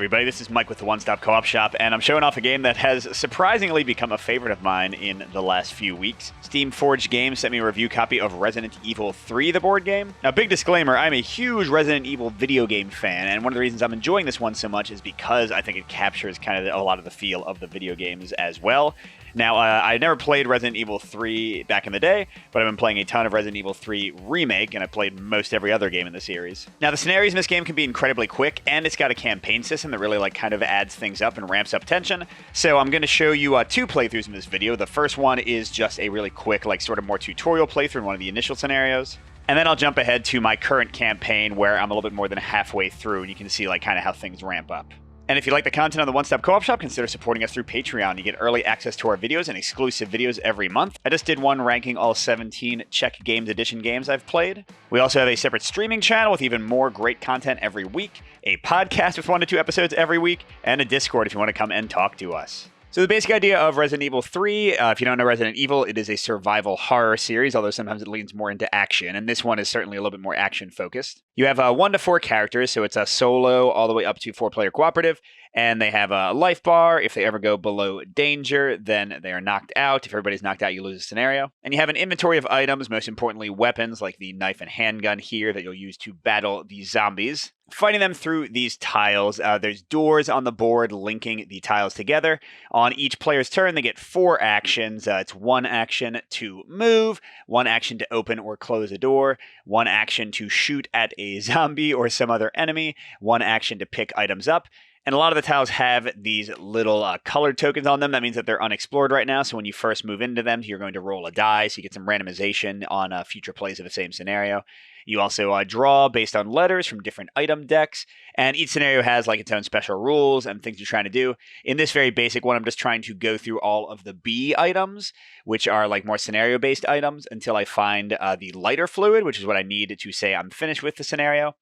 everybody, this is Mike with the One Stop Co-op Shop, and I'm showing off a game that has surprisingly become a favorite of mine in the last few weeks. Steam Forge Games sent me a review copy of Resident Evil 3, the board game. Now, big disclaimer, I'm a huge Resident Evil video game fan, and one of the reasons I'm enjoying this one so much is because I think it captures kind of a lot of the feel of the video games as well. Now, I never played Resident Evil 3 back in the day, but I've been playing a ton of Resident Evil 3 Remake, and I've played most every other game in the series. Now, the scenarios in this game can be incredibly quick, and it's got a campaign system that really kind of adds things up and ramps up tension. So I'm going to show you two playthroughs in this video. The first one is just a really quick, sort of more tutorial playthrough in one of the initial scenarios. And then I'll jump ahead to my current campaign where I'm a little bit more than halfway through, and you can see kind of how things ramp up. And if you like the content on the One Stop Co-op Shop, consider supporting us through Patreon. You get early access to our videos and exclusive videos every month. I just did one ranking all 17 Czech Games Edition games I've played. We also have a separate streaming channel with even more great content every week, a podcast with 1 to 2 episodes every week, and a Discord if you want to come and talk to us. So the basic idea of Resident Evil 3, if you don't know Resident Evil, it is a survival horror series, although sometimes it leans more into action, and this one is certainly a little bit more action-focused. You have 1 to 4 characters, so it's a solo all the way up to 4-player cooperative, and they have a life bar. If they ever go below danger, then they are knocked out. If everybody's knocked out, you lose a scenario. And you have an inventory of items, most importantly weapons, like the knife and handgun here that you'll use to battle the zombies. Fighting them through these tiles, there's doors on the board linking the tiles together. On each player's turn, they get 4 actions. It's 1 action to move, 1 action to open or close a door, 1 action to shoot at a zombie or some other enemy, 1 action to pick items up. And a lot of the tiles have these little colored tokens on them. That means that they're unexplored right now. So when you first move into them, you're going to roll a die. So you get some randomization on future plays of the same scenario. You also draw based on letters from different item decks. And each scenario has its own special rules and things you're trying to do. In this very basic one, I'm just trying to go through all of the B items, which are more scenario-based items, until I find the lighter fluid, which is what I need to say I'm finished with the scenario.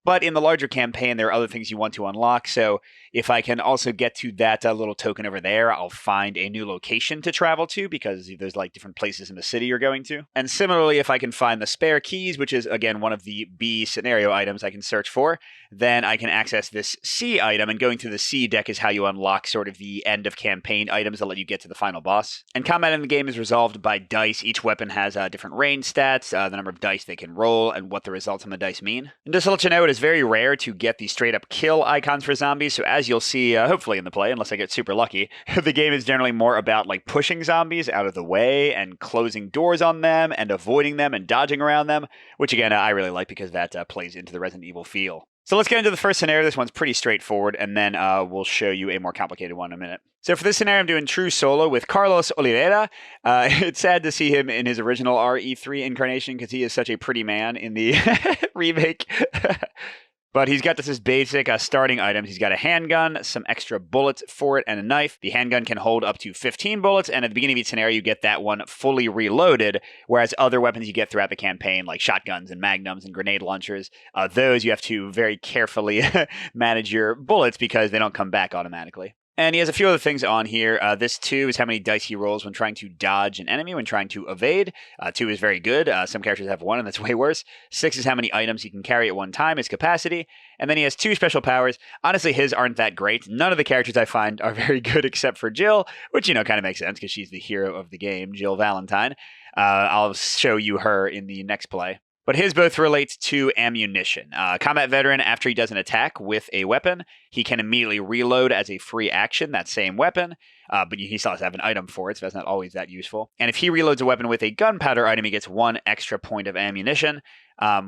But in the larger campaign, there are other things you want to unlock. So if I can also get to that little token over there, I'll find a new location to travel to, because there's different places in the city you're going to. And similarly, if I can find the spare keys, which is, again, one of the B scenario items I can search for, then I can access this C item. And going through the C deck is how you unlock sort of the end of campaign items that let you get to the final boss. And combat in the game is resolved by dice. Each weapon has different range stats, the number of dice they can roll, and what the results on the dice mean. And just to let you know, it is very rare to get the straight up kill icons for zombies, so as you'll see hopefully in the play, unless I get super lucky, the game is generally more about pushing zombies out of the way and closing doors on them and avoiding them and dodging around them, which again I really like because that plays into the Resident Evil feel. So let's get into the first scenario. This one's pretty straightforward, and then we'll show you a more complicated one in a minute. So for this scenario, I'm doing true solo with Carlos Oliveira. It's sad to see him in his original RE3 incarnation because he is such a pretty man in the remake. But he's got this basic starting items. He's got a handgun, some extra bullets for it, and a knife. The handgun can hold up to 15 bullets, and at the beginning of each scenario, you get that one fully reloaded, whereas other weapons you get throughout the campaign, like shotguns and magnums and grenade launchers, those you have to very carefully manage your bullets because they don't come back automatically. And he has a few other things on here. This 2 is how many dice he rolls when trying to dodge an enemy, when trying to evade. 2 is very good. Some characters have 1, and that's way worse. 6 is how many items he can carry at one time, his capacity. And then he has 2 special powers. Honestly, his aren't that great. None of the characters I find are very good except for Jill, which, kind of makes sense because she's the hero of the game, Jill Valentine. I'll show you her in the next play. But his both relate to ammunition. Combat veteran, after he does an attack with a weapon, he can immediately reload as a free action that same weapon, but he still has to have an item for it, so that's not always that useful. And if he reloads a weapon with a gunpowder item, he gets 1 extra point of ammunition,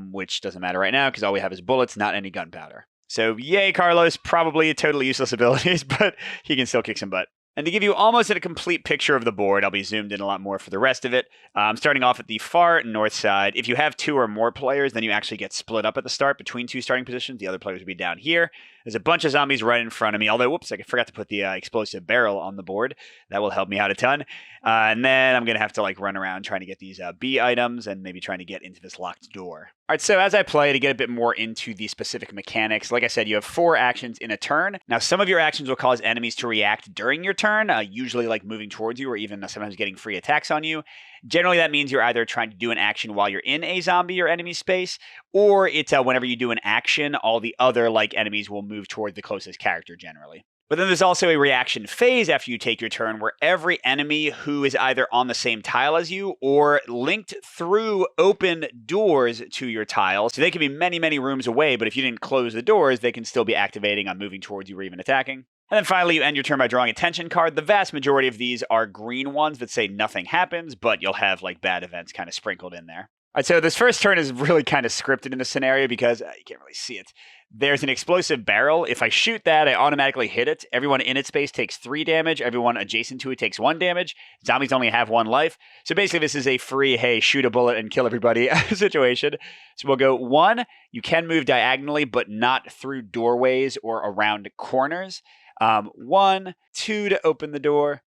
which doesn't matter right now because all we have is bullets, not any gunpowder. So yay, Carlos, probably totally useless abilities, but he can still kick some butt. And to give you almost a complete picture of the board, I'll be zoomed in a lot more for the rest of it. I'm starting off at the far north side. If you have 2 or more players, then you actually get split up at the start between 2 starting positions. The other players will be down here. There's a bunch of zombies right in front of me, although, whoops, I forgot to put the explosive barrel on the board. That will help me out a ton. And then I'm going to have to run around trying to get these B items and maybe trying to get into this locked door. All right, so as I play, to get a bit more into the specific mechanics, like I said, you have 4 actions in a turn. Now, some of your actions will cause enemies to react during your turn, usually moving towards you or even sometimes getting free attacks on you. Generally, that means you're either trying to do an action while you're in a zombie or enemy space, or it's whenever you do an action, all the other enemies will move toward the closest character generally. But then there's also a reaction phase after you take your turn where every enemy who is either on the same tile as you or linked through open doors to your tile. So they can be many, many rooms away, but if you didn't close the doors, they can still be activating on moving towards you or even attacking. And then finally, you end your turn by drawing a tension card. The vast majority of these are green ones that say nothing happens, but you'll have like bad events kind of sprinkled in there. All right, so this first turn is really kind of scripted in the scenario because you can't really see it. There's an explosive barrel. If I shoot that, I automatically hit it. Everyone in its space takes 3 damage. Everyone adjacent to it takes 1 damage. Zombies only have 1 life. So basically, this is a free, hey, shoot a bullet and kill everybody situation. So we'll go 1. You can move diagonally, but not through doorways or around corners. 1, 2 to open the door.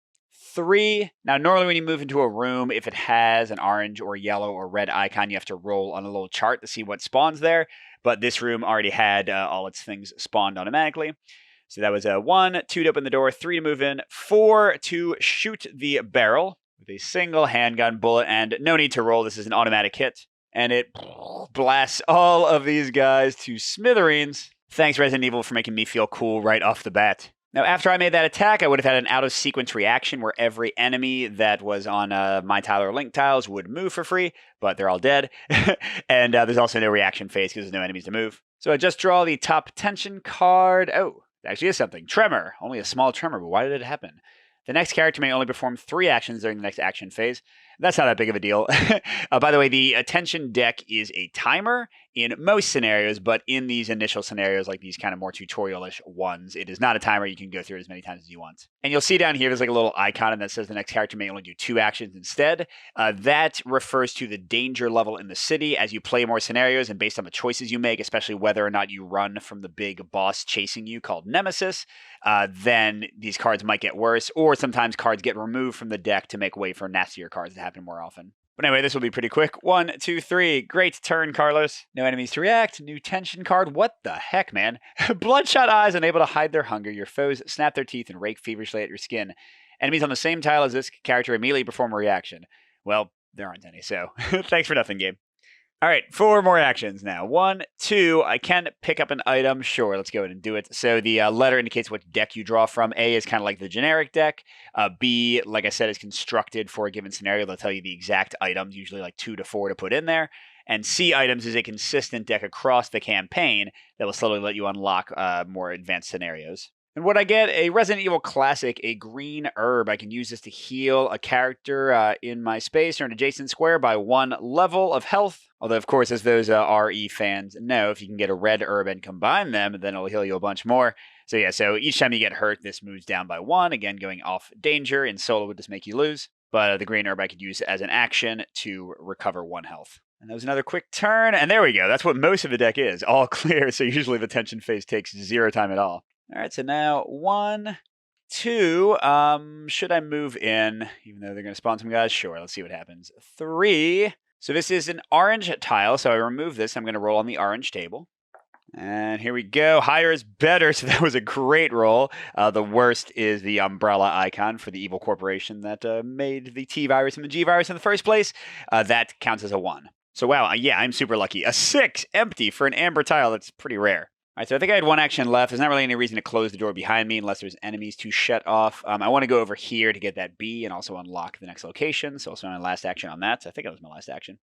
3. Now, normally when you move into a room, if it has an orange or yellow or red icon, you have to roll on a little chart to see what spawns there. But this room already had all its things spawned automatically. So that was 1, 2 to open the door, 3 to move in, 4 to shoot the barrel with a single handgun bullet, and no need to roll. This is an automatic hit. And it blasts all of these guys to smithereens. Thanks, Resident Evil, for making me feel cool right off the bat. Now, after I made that attack, I would have had an out-of-sequence reaction where every enemy that was on my tile or link tiles would move for free, but they're all dead. And there's also no reaction phase because there's no enemies to move. So I just draw the top tension card. Oh, it actually is something. Tremor. Only a small tremor, but why did it happen? The next character may only perform 3 actions during the next action phase. That's not that big of a deal. By the way, the attention deck is a timer in most scenarios, but in these initial scenarios, like these kind of more tutorial-ish ones, it is not a timer. You can go through it as many times as you want. And you'll see down here, there's like a little icon that says the next character may only do 2 actions instead. That refers to the danger level in the city as you play more scenarios and based on the choices you make, especially whether or not you run from the big boss chasing you called Nemesis, then these cards might get worse, or sometimes cards get removed from the deck to make way for nastier cards that happen more often. But anyway, this will be pretty quick. 1, 2, 3. Great turn, Carlos. No enemies to react. New tension card. What the heck, man? Bloodshot eyes unable to hide their hunger. Your foes snap their teeth and rake feverishly at your skin. Enemies on the same tile as this character immediately perform a reaction. Well, there aren't any, so thanks for nothing, game. All right, 4 more actions now. 1, 2, I can pick up an item. Sure, let's go ahead and do it. So the letter indicates what deck you draw from. A is kind of like the generic deck. B, like I said, is constructed for a given scenario. They'll tell you the exact items, usually like 2 to 4 to put in there. And C items is a consistent deck across the campaign that will slowly let you unlock more advanced scenarios. And what I get, a Resident Evil Classic, a green herb. I can use this to heal a character in my space or an adjacent square by 1 level of health. Although, of course, as those RE fans know, if you can get a red herb and combine them, then it'll heal you a bunch more. So yeah, so each time you get hurt, this moves down by 1. Again, going off danger. In solo would just make you lose. But the green herb I could use as an action to recover 1 health. And that was another quick turn. And there we go. That's what most of the deck is. All clear. So usually the tension phase takes 0 time at all. All right, so now 1, 2, should I move in, even though they're going to spawn some guys? Sure, let's see what happens. 3, so this is an orange tile, so I remove this. I'm going to roll on the orange table. And here we go. Higher is better, so that was a great roll. The worst is the umbrella icon for the evil corporation that made the T-virus and the G-virus in the first place. That counts as a 1. So wow, yeah, I'm super lucky. A 6, empty for an amber tile. That's pretty rare. All right, so I think I had 1 action left. There's not really any reason to close the door behind me unless there's enemies to shut off. I want to go over here to get that B and also unlock the next location. So also my last action on that. So I think that was my last action.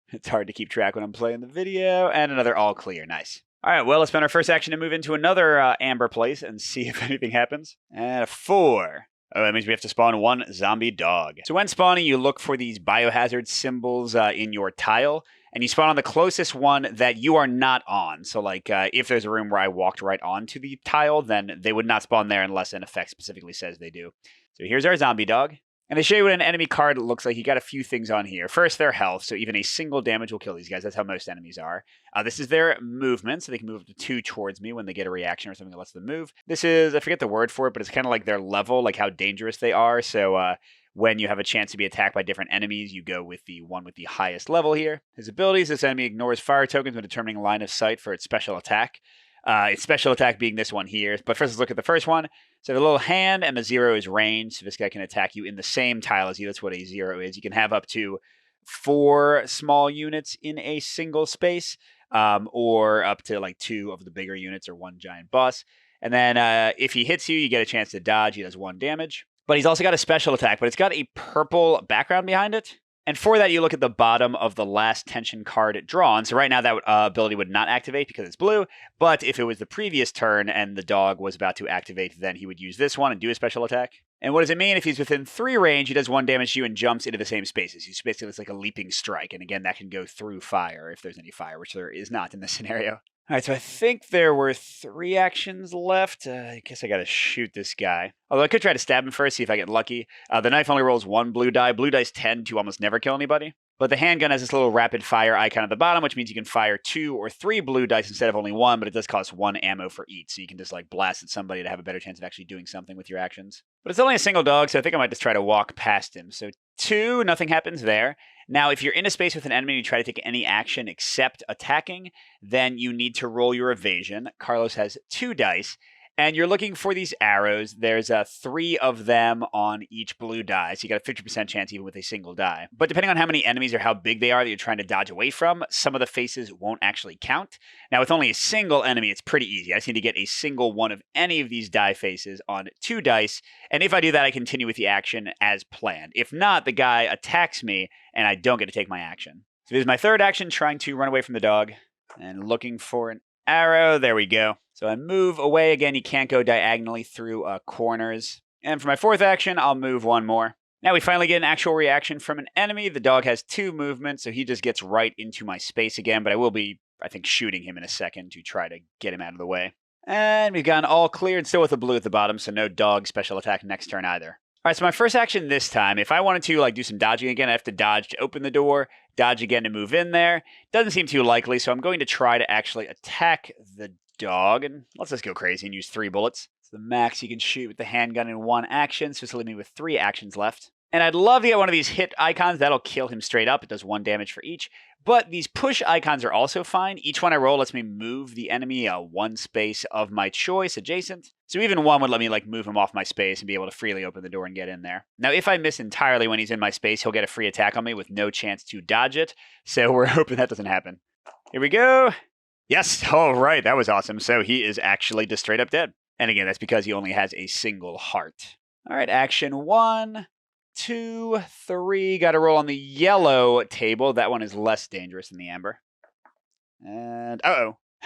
It's hard to keep track when I'm playing the video. And another all clear. Nice. All right, well, let's spend our first action to move into another amber place and see if anything happens. And a 4. Oh, that means we have to spawn 1 zombie dog. So when spawning, you look for these biohazard symbols in your tile. And you spawn on the closest one that you are not on. So like if there's a room where I walked right onto the tile, then they would not spawn there unless an effect specifically says they do. So here's our zombie dog. And to show you what an enemy card looks like, you got a few things on here. First, their health. So even a single damage will kill these guys. That's how most enemies are. This is their movement. So they can move up to 2 towards me when they get a reaction or something that lets them move. This is, I forget the word for it, but it's kind of like their level, like how dangerous they are. So when you have a chance to be attacked by different enemies, you go with the one with the highest level here. His abilities, this enemy ignores fire tokens when determining line of sight for its special attack. Its special attack being this one here. But first, let's look at the first one. So the little hand and the 0 is range. So this guy can attack you in the same tile as you. That's what a 0 is. You can have up to 4 small units in a single space. or up to like 2 of the bigger units or 1 giant boss. And then if he hits you, you get a chance to dodge. He does 1 damage. But he's also got a special attack, but it's got a purple background behind it. And for that, you look at the bottom of the last tension card drawn. So right now that ability would not activate because it's blue. But if it was the previous turn and the dog was about to activate, then he would use this one and do a special attack. And what does it mean? If he's within 3 range, he does 1 damage to you and jumps into the same spaces. He's basically it's like a leaping strike. And again, that can go through fire if there's any fire, which there is not in this scenario. All right, so I think there were 3 actions left. I guess I got to shoot this guy. Although I could try to stab him first, see if I get lucky. The knife only rolls 1 blue die. Blue dice tend to almost never kill anybody. But the handgun has this little rapid fire icon at the bottom, which means you can fire 2 or 3 blue dice instead of only 1, but it does cost 1 ammo for each. So you can just like blast at somebody to have a better chance of actually doing something with your actions. But it's only a single dog, so I think I might just try to walk past him. So 2, nothing happens there. Now, if you're in a space with an enemy and you try to take any action except attacking, then you need to roll your evasion. Carlos has 2 dice, and you're looking for these arrows. There's 3 of them on each blue die, so you got a 50% chance even with a single die. But depending on how many enemies or how big they are that you're trying to dodge away from, some of the faces won't actually count. Now, with only a single enemy, it's pretty easy. I just need to get a single one of any of these die faces on 2 dice, and if I do that, I continue with the action as planned. If not, the guy attacks me, and I don't get to take my action. So this is my 3rd action, trying to run away from the dog, and looking for an arrow. There we go. So I move away again. You can't go diagonally through corners. And for my 4th action, I'll move 1 more. Now we finally get an actual reaction from an enemy. The dog has 2 movements, so he just gets right into my space again. But I will be, I think, shooting him in a second to try to get him out of the way. And we've gotten all cleared, still with a blue at the bottom, so no dog special attack next turn either. All right, so my first action this time, if I wanted to do some dodging again, I have to dodge to open the door, dodge again to move in there. Doesn't seem too likely, so I'm going to try to actually attack the dog. And let's just go crazy and use 3 bullets. It's the max you can shoot with the handgun in 1 action, so it's leaving me with 3 actions left. And I'd love to get one of these hit icons. That'll kill him straight up. It does 1 damage for each. But these push icons are also fine. Each one I roll lets me move the enemy 1 space of my choice adjacent. So even 1 would let me move him off my space and be able to freely open the door and get in there. Now, if I miss entirely when he's in my space, he'll get a free attack on me with no chance to dodge it. So we're hoping that doesn't happen. Here we go. Yes. All right. That was awesome. So he is actually just straight up dead. And again, that's because he only has a single heart. All right. Action 1. 2, 3. Got to roll on the yellow table. That one is less dangerous than the amber. And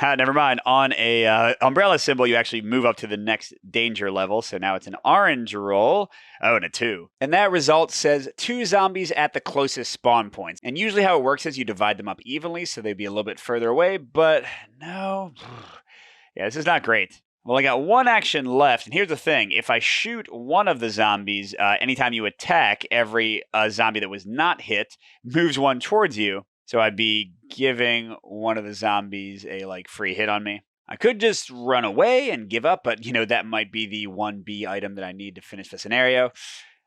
never mind. On a umbrella symbol, you actually move up to the next danger level. So now it's an orange roll. Oh, and a 2. And that result says 2 zombies at the closest spawn points. And usually how it works is you divide them up evenly, so they'd be a little bit further away. But no. Yeah, this is not great. Well, I got 1 action left, and here's the thing. If I shoot one of the zombies, anytime you attack, every zombie that was not hit moves 1 towards you. So I'd be giving one of the zombies a free hit on me. I could just run away and give up, but that might be the 1B item that I need to finish the scenario.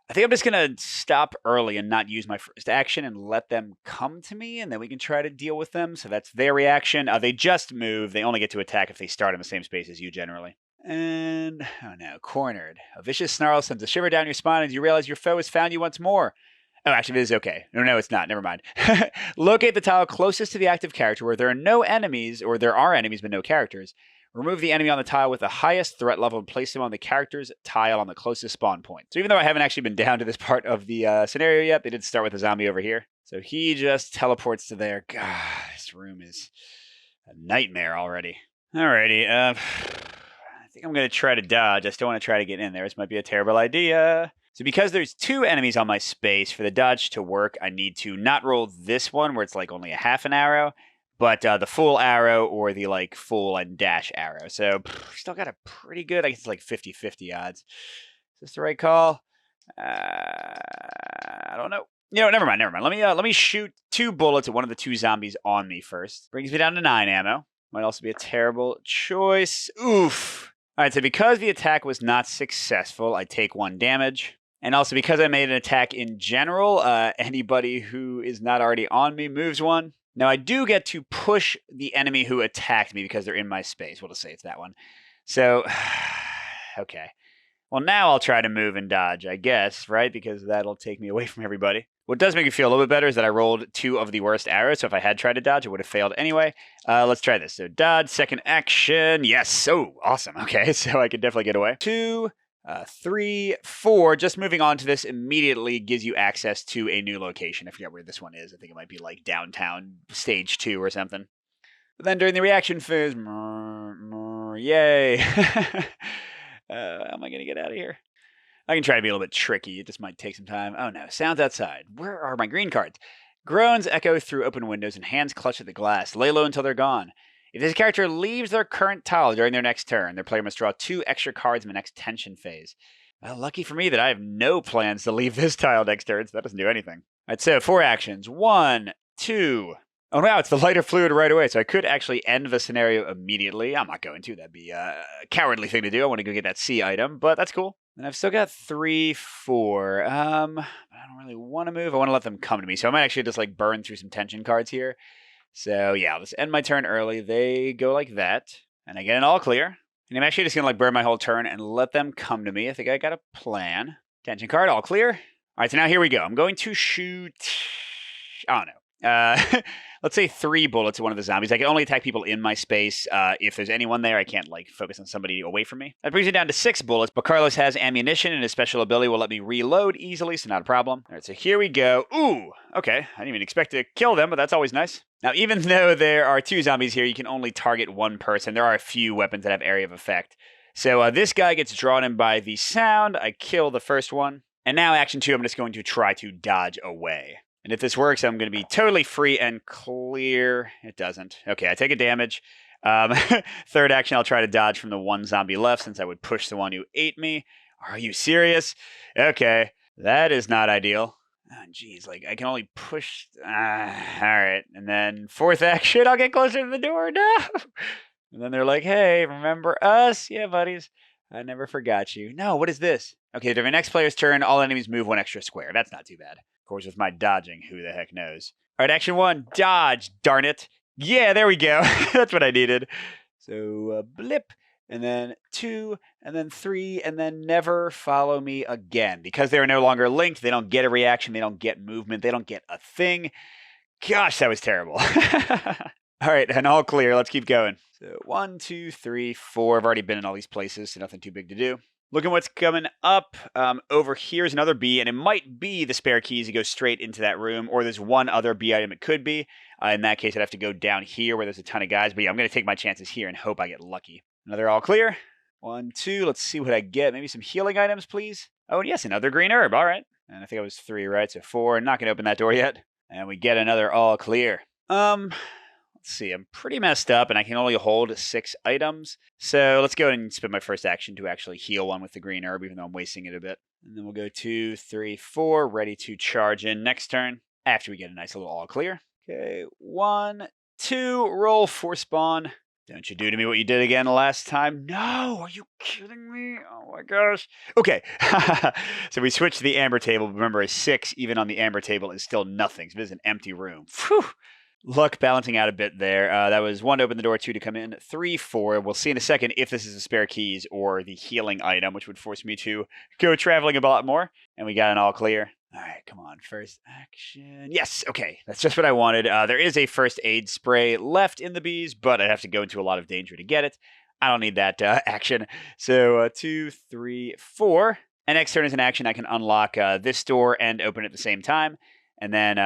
I think I'm just going to stop early and not use my first action and let them come to me, and then we can try to deal with them. So that's their reaction. They just move. They only get to attack if they start in the same space as you generally. And, oh no, cornered. A vicious snarl sends a shiver down your spine as you realize your foe has found you once more. Oh, actually, this is okay. No, it's not. Never mind. Locate the tile closest to the active character where there are no enemies, or there are enemies but no characters. Remove the enemy on the tile with the highest threat level and place them on the character's tile on the closest spawn point. So even though I haven't actually been down to this part of the scenario yet, they did start with a zombie over here. So he just teleports to there. God, this room is a nightmare already. Alrighty, I think I'm going to try to dodge. I still want to try to get in there. This might be a terrible idea. So because there's 2 enemies on my space, for the dodge to work, I need to not roll this one where it's only a half an arrow, but the full arrow or the full and dash arrow. So still got a pretty good, I guess it's 50-50 odds. Is this the right call? I don't know. Never mind. Let me shoot 2 bullets at one of the 2 zombies on me first. Brings me down to 9 ammo. Might also be a terrible choice. Oof. All right, so because the attack was not successful, I take 1 damage. And also because I made an attack in general, anybody who is not already on me moves 1. Now, I do get to push the enemy who attacked me because they're in my space. We'll just say it's that one. So, okay. Well, now I'll try to move and dodge, I guess, right? Because that'll take me away from everybody. What does make me feel a little bit better is that I rolled 2 of the worst arrows, so if I had tried to dodge, it would have failed anyway. Let's try this. So dodge, second action. Yes. Oh, awesome. Okay, so I could definitely get away. 2, 3, 4. Just moving on to this immediately gives you access to a new location. I forget where this one is. I think it might be like downtown stage 2 or something. But then during the reaction phase, yay. How am I going to get out of here? I can try to be a little bit tricky. It just might take some time. Oh no, sounds outside. Where are my green cards? Groans echo through open windows and hands clutch at the glass. Lay low until they're gone. If this character leaves their current tile during their next turn, their player must draw 2 extra cards in the next tension phase. Well, lucky for me that I have no plans to leave this tile next turn, so that doesn't do anything. All right, so 4 actions. 1, 2. Oh, wow, it's the lighter fluid right away, so I could actually end the scenario immediately. I'm not going to. That'd be a cowardly thing to do. I want to go get that C item, but that's cool. And I've still got 3, 4. I don't really want to move. I want to let them come to me, so I might actually just like burn through some tension cards here. So yeah, I'll just end my turn early. They go like that, and I get an all clear. And I'm actually just going to like burn my whole turn and let them come to me. I think I got a plan. Tension card, all clear. All right, so now here we go. I'm going to shoot, I don't know. Let's say 3 bullets at one of the zombies. I can only attack people in my space. If there's anyone there, I can't like focus on somebody away from me. That brings me down to 6 bullets, but Carlos has ammunition and his special ability will let me reload easily, so not a problem. All right, so here we go. Ooh, okay. I didn't even expect to kill them, but that's always nice. Now, even though there are 2 zombies here, you can only target 1 person. There are a few weapons that have area of effect. So this guy gets drawn in by the sound. I kill the first one. And now action 2, I'm just going to try to dodge away. And if this works, I'm going to be totally free and clear. It doesn't. Okay, I take a damage. Third action, I'll try to dodge from the 1 zombie left since I would push the one who ate me. Are you serious? Okay, that is not ideal. Oh, geez, like I can only push. All right, and then 4th action, I'll get closer to the door. No! And then they're like, hey, remember us? Yeah, buddies. I never forgot you. No, what is this? Okay, during the next player's turn, all enemies move 1 extra square. That's not too bad. Of course, with my dodging, who the heck knows? All right, action 1, dodge, darn it. Yeah, there we go. That's what I needed. So, blip, and then 2, and then 3, and then never follow me again. Because they are no longer linked, they don't get a reaction, they don't get movement, they don't get a thing. Gosh, that was terrible. All right, and all clear. Let's keep going. So 1, 2, 3, 4. I've already been in all these places, so nothing too big to do. Looking what's coming up. Over here is another B, and it might be the spare keys to go straight into that room, or there's one other B item it could be. In that case, I'd have to go down here where there's a ton of guys. But yeah, I'm going to take my chances here and hope I get lucky. Another all clear. 1, 2. Let's see what I get. Maybe some healing items, please. Oh, yes, another green herb. All right. And I think I was 3, right? So 4. Not going to open that door yet. And we get another all clear. Let's see, I'm pretty messed up, and I can only hold 6 items. So let's go ahead and spend my first action to actually heal one with the green herb, even though I'm wasting it a bit. And then we'll go 2, 3, 4, ready to charge in next turn, after we get a nice little all clear. Okay, 1, 2, roll for spawn. Don't you do to me what you did again last time. No, are you kidding me? Oh my gosh. Okay, so we switched to the amber table. Remember, a 6, even on the amber table, is still nothing. So it is an empty room. Phew. Luck balancing out a bit there. That was 1 to open the door, 2 to come in, 3, 4. We'll see in a second if this is the spare keys or the healing item, which would force me to go traveling a lot more. And we got an all clear. All right, come on. First action. Yes, okay. That's just what I wanted. There is a first aid spray left in the bees, but I'd have to go into a lot of danger to get it. I don't need that action. So 2, 3, 4. And next turn is an action. I can unlock this door and open it at the same time. And then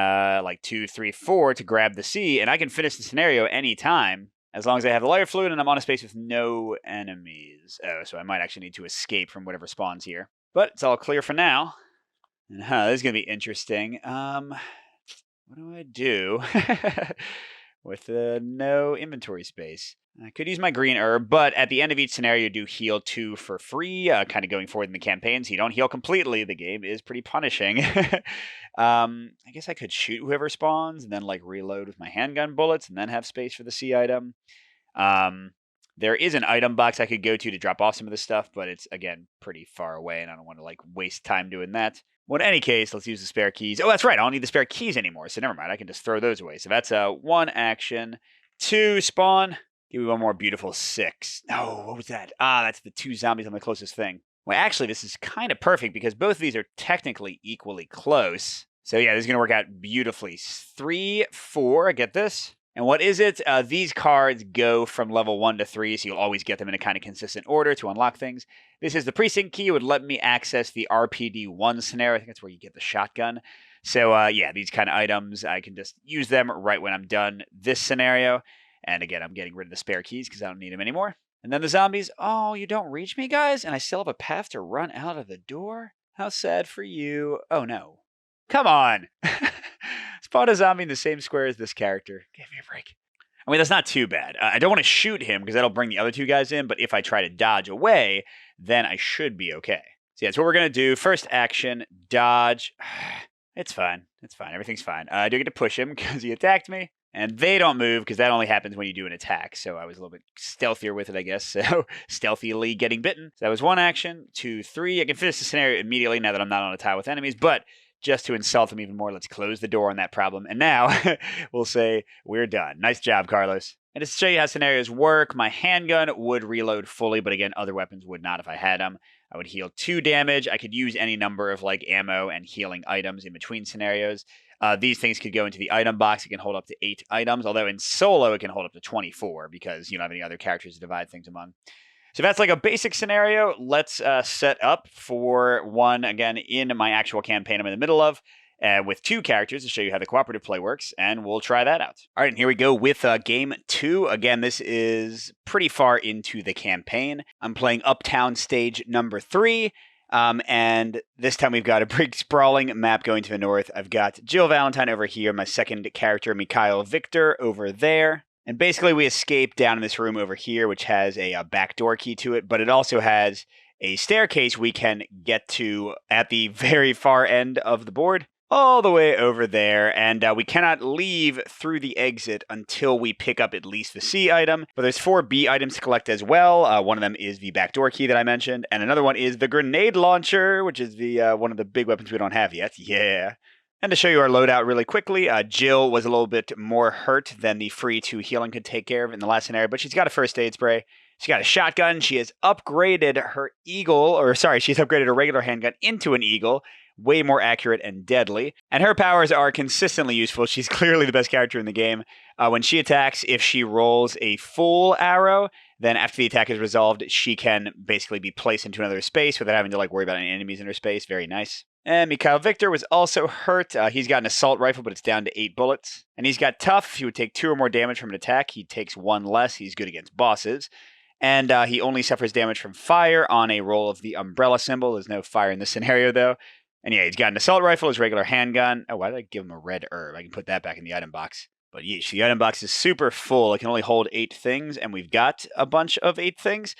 like 2, 3, 4 to grab the C, and I can finish the scenario anytime as long as I have the lighter fluid and I'm on a space with no enemies. Oh, so I might actually need to escape from whatever spawns here. But it's all clear for now. And this is going to be interesting. What do I do with no inventory space? I could use my green herb, but at the end of each scenario, you do heal 2 for free, kind of going forward in the campaign. So you don't heal completely. The game is pretty punishing. I guess I could shoot whoever spawns and then like reload with my handgun bullets and then have space for the C item. There is an item box I could go to drop off some of this stuff, but it's, again, pretty far away, and I don't want to like waste time doing that. Well, in any case, let's use the spare keys. Oh, that's right. I don't need the spare keys anymore, so never mind. I can just throw those away. So that's 1 action, 2 spawn. Give me one more beautiful 6. No, what was that? That's the 2 zombies on the closest thing. Well, actually, this is kind of perfect because both of these are technically equally close. So yeah, this is going to work out beautifully. 3, 4, get this. And what is it? These cards go from level 1 to 3, so you'll always get them in a kind of consistent order to unlock things. This is the precinct key. It would let me access the RPD-1 scenario. I think that's where you get the shotgun. So yeah, these kind of items, I can just use them right when I'm done this scenario. And again, I'm getting rid of the spare keys because I don't need them anymore. And then the zombies, oh, you don't reach me, guys? And I still have a path to run out of the door? How sad for you. Oh, no. Come on. Spawn a zombie in the same square as this character. Give me a break. I mean, that's not too bad. I don't want to shoot him because that'll bring the other two guys in, but if I try to dodge away, then I should be okay. So yeah, that's what we're going to do. First action, dodge. It's fine. It's fine. Everything's fine. I do get to push him because he attacked me. And they don't move because that only happens when you do an attack. So I was a little bit stealthier with it, I guess. So stealthily getting bitten. So that was 1 action. 2, 3. I can finish the scenario immediately now that I'm not on a tile with enemies. But just to insult them even more, let's close the door on that problem. And now we'll say we're done. Nice job, Carlos. And just to show you how scenarios work, my handgun would reload fully. But again, other weapons would not if I had them. I would heal 2 damage. I could use any number of like ammo and healing items in between scenarios. These things could go into the item box. It can hold up to 8 items, although in solo it can hold up to 24 because you don't have any other characters to divide things among. So that's like a basic scenario. Let's set up for one, again, in my actual campaign I'm in the middle of, with 2 characters to show you how the cooperative play works, and we'll try that out. All right, and here we go with game 2. Again, this is pretty far into the campaign. I'm playing Uptown stage number 3. And this time we've got a big sprawling map going to the north. I've got Jill Valentine over here, my second character, Mikhail Victor, over there. And basically we escape down in this room over here, which has a backdoor key to it, but it also has a staircase we can get to at the very far end of the board, all the way over there, and we cannot leave through the exit until we pick up at least the C item. But there's 4 B items to collect as well. One of them is the backdoor key that I mentioned, and another one is the grenade launcher, which is the one of the big weapons we don't have yet. Yeah. And to show you our loadout really quickly, Jill was a little bit more hurt than the free 2 healing could take care of in the last scenario, but she's got a first aid spray. She's got a shotgun. She has upgraded her she's upgraded her regular handgun into an eagle. Way more accurate and deadly. And her powers are consistently useful. She's clearly the best character in the game. When she attacks, if she rolls a full arrow, then after the attack is resolved, she can basically be placed into another space without having to worry about any enemies in her space. Very nice. And Mikhail Victor was also hurt. He's got an assault rifle, but it's down to 8 bullets. And he's got tough. If he would take 2 or more damage from an attack, he takes 1 less. He's good against bosses. And he only suffers damage from fire on a roll of the umbrella symbol. There's no fire in this scenario, though. And yeah, he's got an assault rifle, his regular handgun. Oh, why did I give him a red herb? I can put that back in the item box. But yeesh, the item box is super full. It can only hold 8 things, and we've got a bunch of 8 things.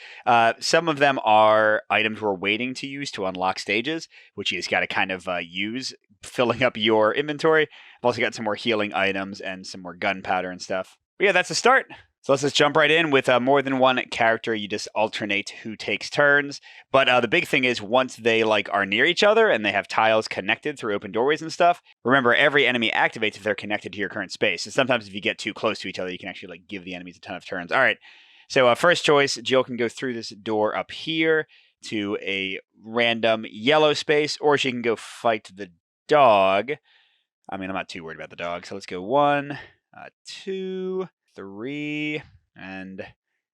Some of them are items we're waiting to use to unlock stages, which you just got to kind of use, filling up your inventory. I've also got some more healing items and some more gunpowder and stuff. But yeah, that's the start. So let's just jump right in with more than one character. You just alternate who takes turns. But the big thing is once they are near each other and they have tiles connected through open doorways and stuff, remember every enemy activates if they're connected to your current space. And sometimes if you get too close to each other, you can actually give the enemies a ton of turns. All right. So first choice, Jill can go through this door up here to a random yellow space, or she can go fight the dog. I mean, I'm not too worried about the dog. So let's go 1, 2, 3, and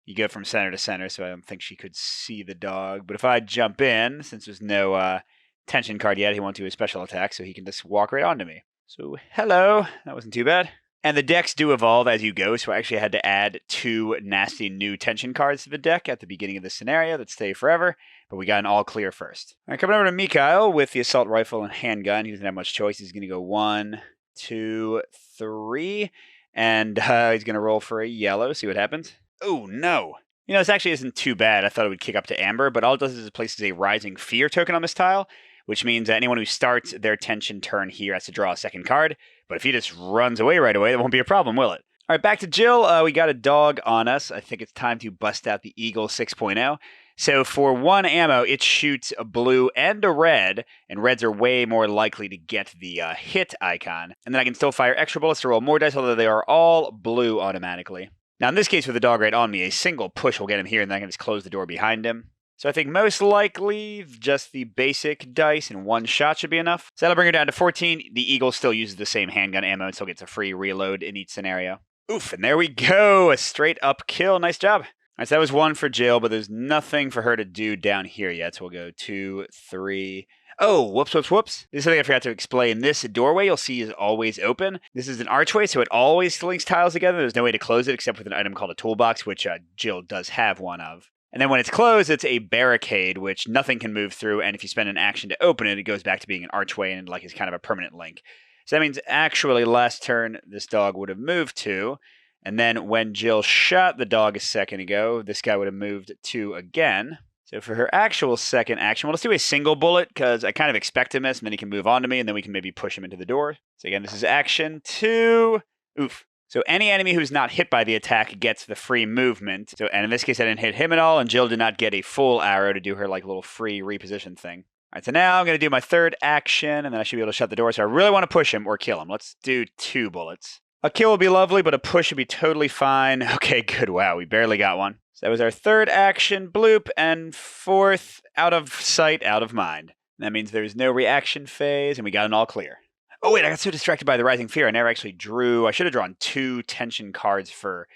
you go from center to center, so I don't think she could see the dog. But if I jump in, since there's no tension card yet, he won't do a special attack, so he can just walk right onto me. So, hello. That wasn't too bad. And the decks do evolve as you go, so I actually had to add 2 nasty new tension cards to the deck at the beginning of the scenario that stay forever, but we got an all clear first. All right, coming over to Mikhail with the assault rifle and handgun. He doesn't have much choice. He's going to go 1, 2, 3. And he's going to roll for a yellow, see what happens. Oh, no. You know, this actually isn't too bad. I thought it would kick up to amber, but all it does is it places a rising fear token on this tile, which means that anyone who starts their tension turn here has to draw a second card. But if he just runs away right away, that won't be a problem, will it? All right, back to Jill. We got a dog on us. I think it's time to bust out the Eagle 6.0. So for 1 ammo, it shoots a blue and a red, and reds are way more likely to get the hit icon. And then I can still fire extra bullets to roll more dice, although they are all blue automatically. Now in this case with the dog right on me, a single push will get him here, and then I can just close the door behind him. So I think most likely just the basic dice and one shot should be enough. So that'll bring her down to 14. The Eagle still uses the same handgun ammo and still gets a free reload in each scenario. Oof, and there we go. A straight up kill. Nice job. All right, so that was one for Jill, but there's nothing for her to do down here yet. So we'll go 2, 3. Oh, whoops. This is something I forgot to explain. This doorway you'll see is always open. This is an archway, so it always links tiles together. There's no way to close it except with an item called a toolbox, which Jill does have one of. And then when it's closed, it's a barricade, which nothing can move through. And if you spend an action to open it, it goes back to being an archway and like is kind of a permanent link. So that means actually last turn, this dog would have moved to. And then when Jill shot the dog a second ago, this guy would have moved 2 again. So for her actual second action, well, let's do a single bullet because I kind of expect to miss, and then he can move on to me, and then we can maybe push him into the door. So again, this is action 2. Oof. So any enemy who's not hit by the attack gets the free movement. So, and in this case, I didn't hit him at all, and Jill did not get a full arrow to do her like little free reposition thing. All right, so now I'm going to do my third action, and then I should be able to shut the door. So I really want to push him or kill him. Let's do 2 bullets. A kill would be lovely, but a push would be totally fine. Okay, good. Wow, we barely got one. So that was our third action, bloop, and fourth, out of sight, out of mind. That means there's no reaction phase, and we got an all clear. Oh, wait, I got so distracted by the Rising Fear, I never actually drew. I should have drawn 2 tension cards for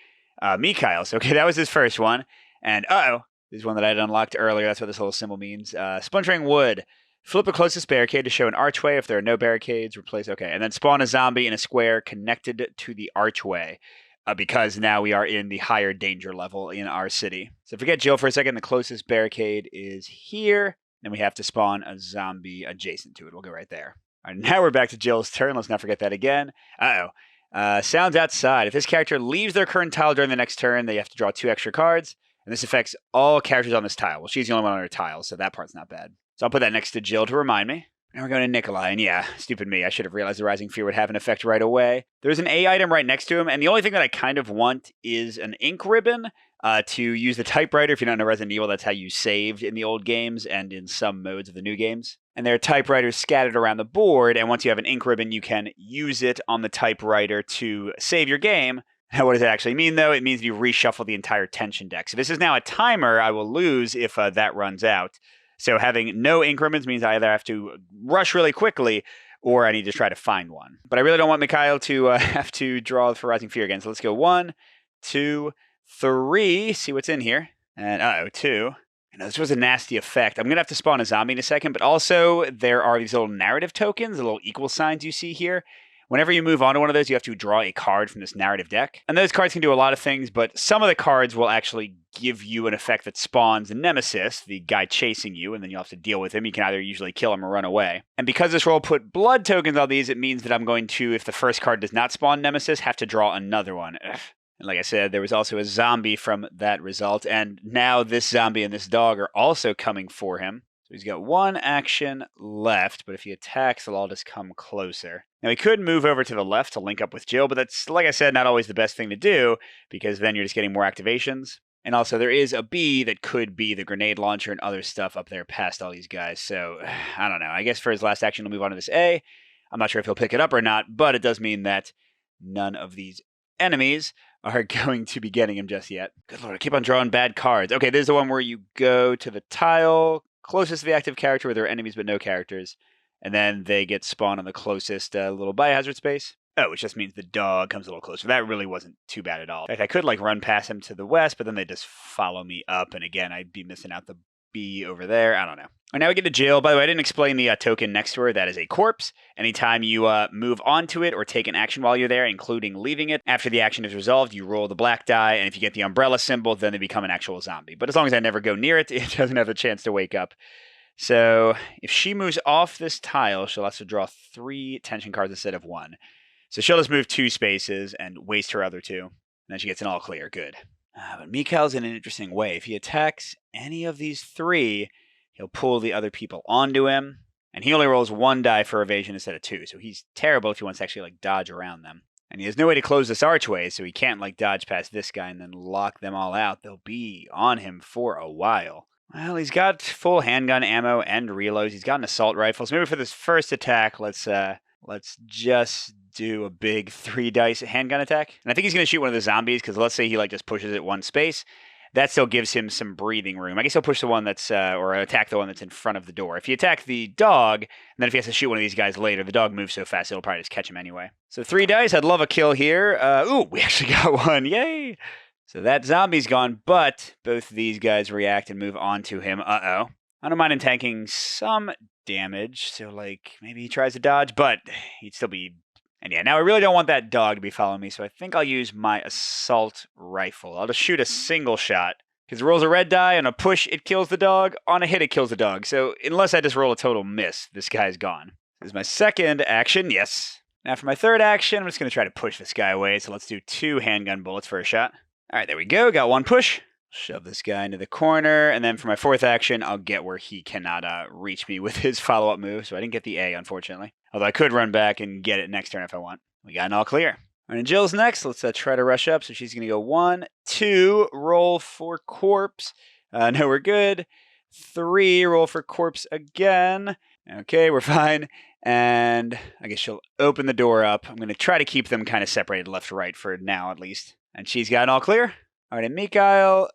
Mikhail. So, okay, that was his first one. And, this is one that I had unlocked earlier. That's what this little symbol means. Splintering Wood. Flip the closest barricade to show an archway. If there are no barricades, replace. Okay, and then spawn a zombie in a square connected to the archway. Because now we are in the higher danger level in our city. So forget Jill for a second. The closest barricade is here. Then we have to spawn a zombie adjacent to it. We'll go right there. All right, now we're back to Jill's turn. Let's not forget that again. Sounds outside. If this character leaves their current tile during the next turn, they have to draw 2 extra cards. And this affects all characters on this tile. Well, she's the only one on her tile, so that part's not bad. So I'll put that next to Jill to remind me. Now we're going to Nikolai, and yeah, stupid me. I should have realized the Rising Fear would have an effect right away. There's an A item right next to him, and the only thing that I kind of want is an ink ribbon to use the typewriter. If you don't know Resident Evil, that's how you saved in the old games and in some modes of the new games. And there are typewriters scattered around the board, and once you have an ink ribbon, you can use it on the typewriter to save your game. Now, what does it actually mean, though? It means you reshuffle the entire tension deck. So this is now a timer I will lose if that runs out. So having no ink ribbons means I either have to rush really quickly or I need to try to find one. But I really don't want Mikhail to have to draw for Rising Fear again. So let's go 1, 2, 3. See what's in here. And 2. This was a nasty effect. I'm going to have to spawn a zombie in a second, but also there are these little narrative tokens, the little equal signs you see here. Whenever you move on to one of those, you have to draw a card from this narrative deck. And those cards can do a lot of things, but some of the cards will actually give you an effect that spawns a nemesis, the guy chasing you, and then you'll have to deal with him. You can either usually kill him or run away. And because this roll put blood tokens on these, it means that I'm going to, if the first card does not spawn nemesis, have to draw another one. Ugh. And like I said, there was also a zombie from that result, and now this zombie and this dog are also coming for him. So he's got 1 action left, but if he attacks, they'll all just come closer. Now, he could move over to the left to link up with Jill, but that's, like I said, not always the best thing to do, because then you're just getting more activations. And also, there is a B that could be the grenade launcher and other stuff up there past all these guys. So, I don't know. I guess for his last action, he'll move on to this A. I'm not sure if he'll pick it up or not, but it does mean that none of these enemies are going to be getting him just yet. Good lord, I keep on drawing bad cards. Okay, this is the one where you go to the tile closest to the active character where there are enemies but no characters, and then they get spawned on the closest little biohazard space. Oh, which just means the dog comes a little closer. That really wasn't too bad at all. In fact, I could run past him to the west, but then they just follow me up, and again, I'd be missing out the B over there. I don't know. And now we get to Jill. By the way, I didn't explain the token next to her. That is a corpse. Anytime you move onto it or take an action while you're there, including leaving it, after the action is resolved, you roll the black die, and if you get the umbrella symbol, then they become an actual zombie. But as long as I never go near it, it doesn't have a chance to wake up. So if she moves off this tile, she'll have to draw 3 tension cards instead of 1. So she'll just move 2 spaces and waste her other 2. And then she gets an all clear. Good. But Mikhail's in an interesting way. If he attacks any of these 3, he'll pull the other people onto him. And he only rolls 1 die for evasion instead of 2. So he's terrible if he wants to actually dodge around them. And he has no way to close this archway, so he can't dodge past this guy and then lock them all out. They'll be on him for a while. Well, he's got full handgun ammo and reloads. He's got an assault rifle. So maybe for this first attack, let's just do a big 3 dice handgun attack. And I think he's going to shoot one of the zombies, because let's say he just pushes it 1 space. that still gives him some breathing room. I guess he'll push the one that's, or attack the one that's in front of the door. If you attack the dog, and then if he has to shoot one of these guys later, the dog moves so fast it'll probably just catch him anyway. So 3 dice, I'd love a kill here. Ooh, we actually got one, yay! So that zombie's gone, but both of these guys react and move on to him. Uh-oh. I don't mind him tanking some damage, so like maybe he tries to dodge, but he'd still be... And yeah, now I really don't want that dog to be following me, so I think I'll use my assault rifle. I'll just shoot a single shot, because it rolls a red die, on a push it kills the dog, on a hit it kills the dog. So unless I just roll a total miss, this guy's gone. This is my second action, yes. Now for my third action, I'm just going to try to push this guy away, so let's do 2 handgun bullets for a shot. All right, there we go. Got 1 push. Shove this guy into the corner. And then for my 4th action, I'll get where he cannot reach me with his follow-up move. So I didn't get the A, unfortunately. Although I could run back and get it next turn if I want. We got an all clear. All right, and Jill's next. Let's try to rush up. So she's going to go 1, 2, roll for corpse. No, we're good. 3, roll for corpse again. Okay, we're fine. And I guess she'll open the door up. I'm going to try to keep them kind of separated left to right for now at least. And she's got an all clear. All right, and Mikhail,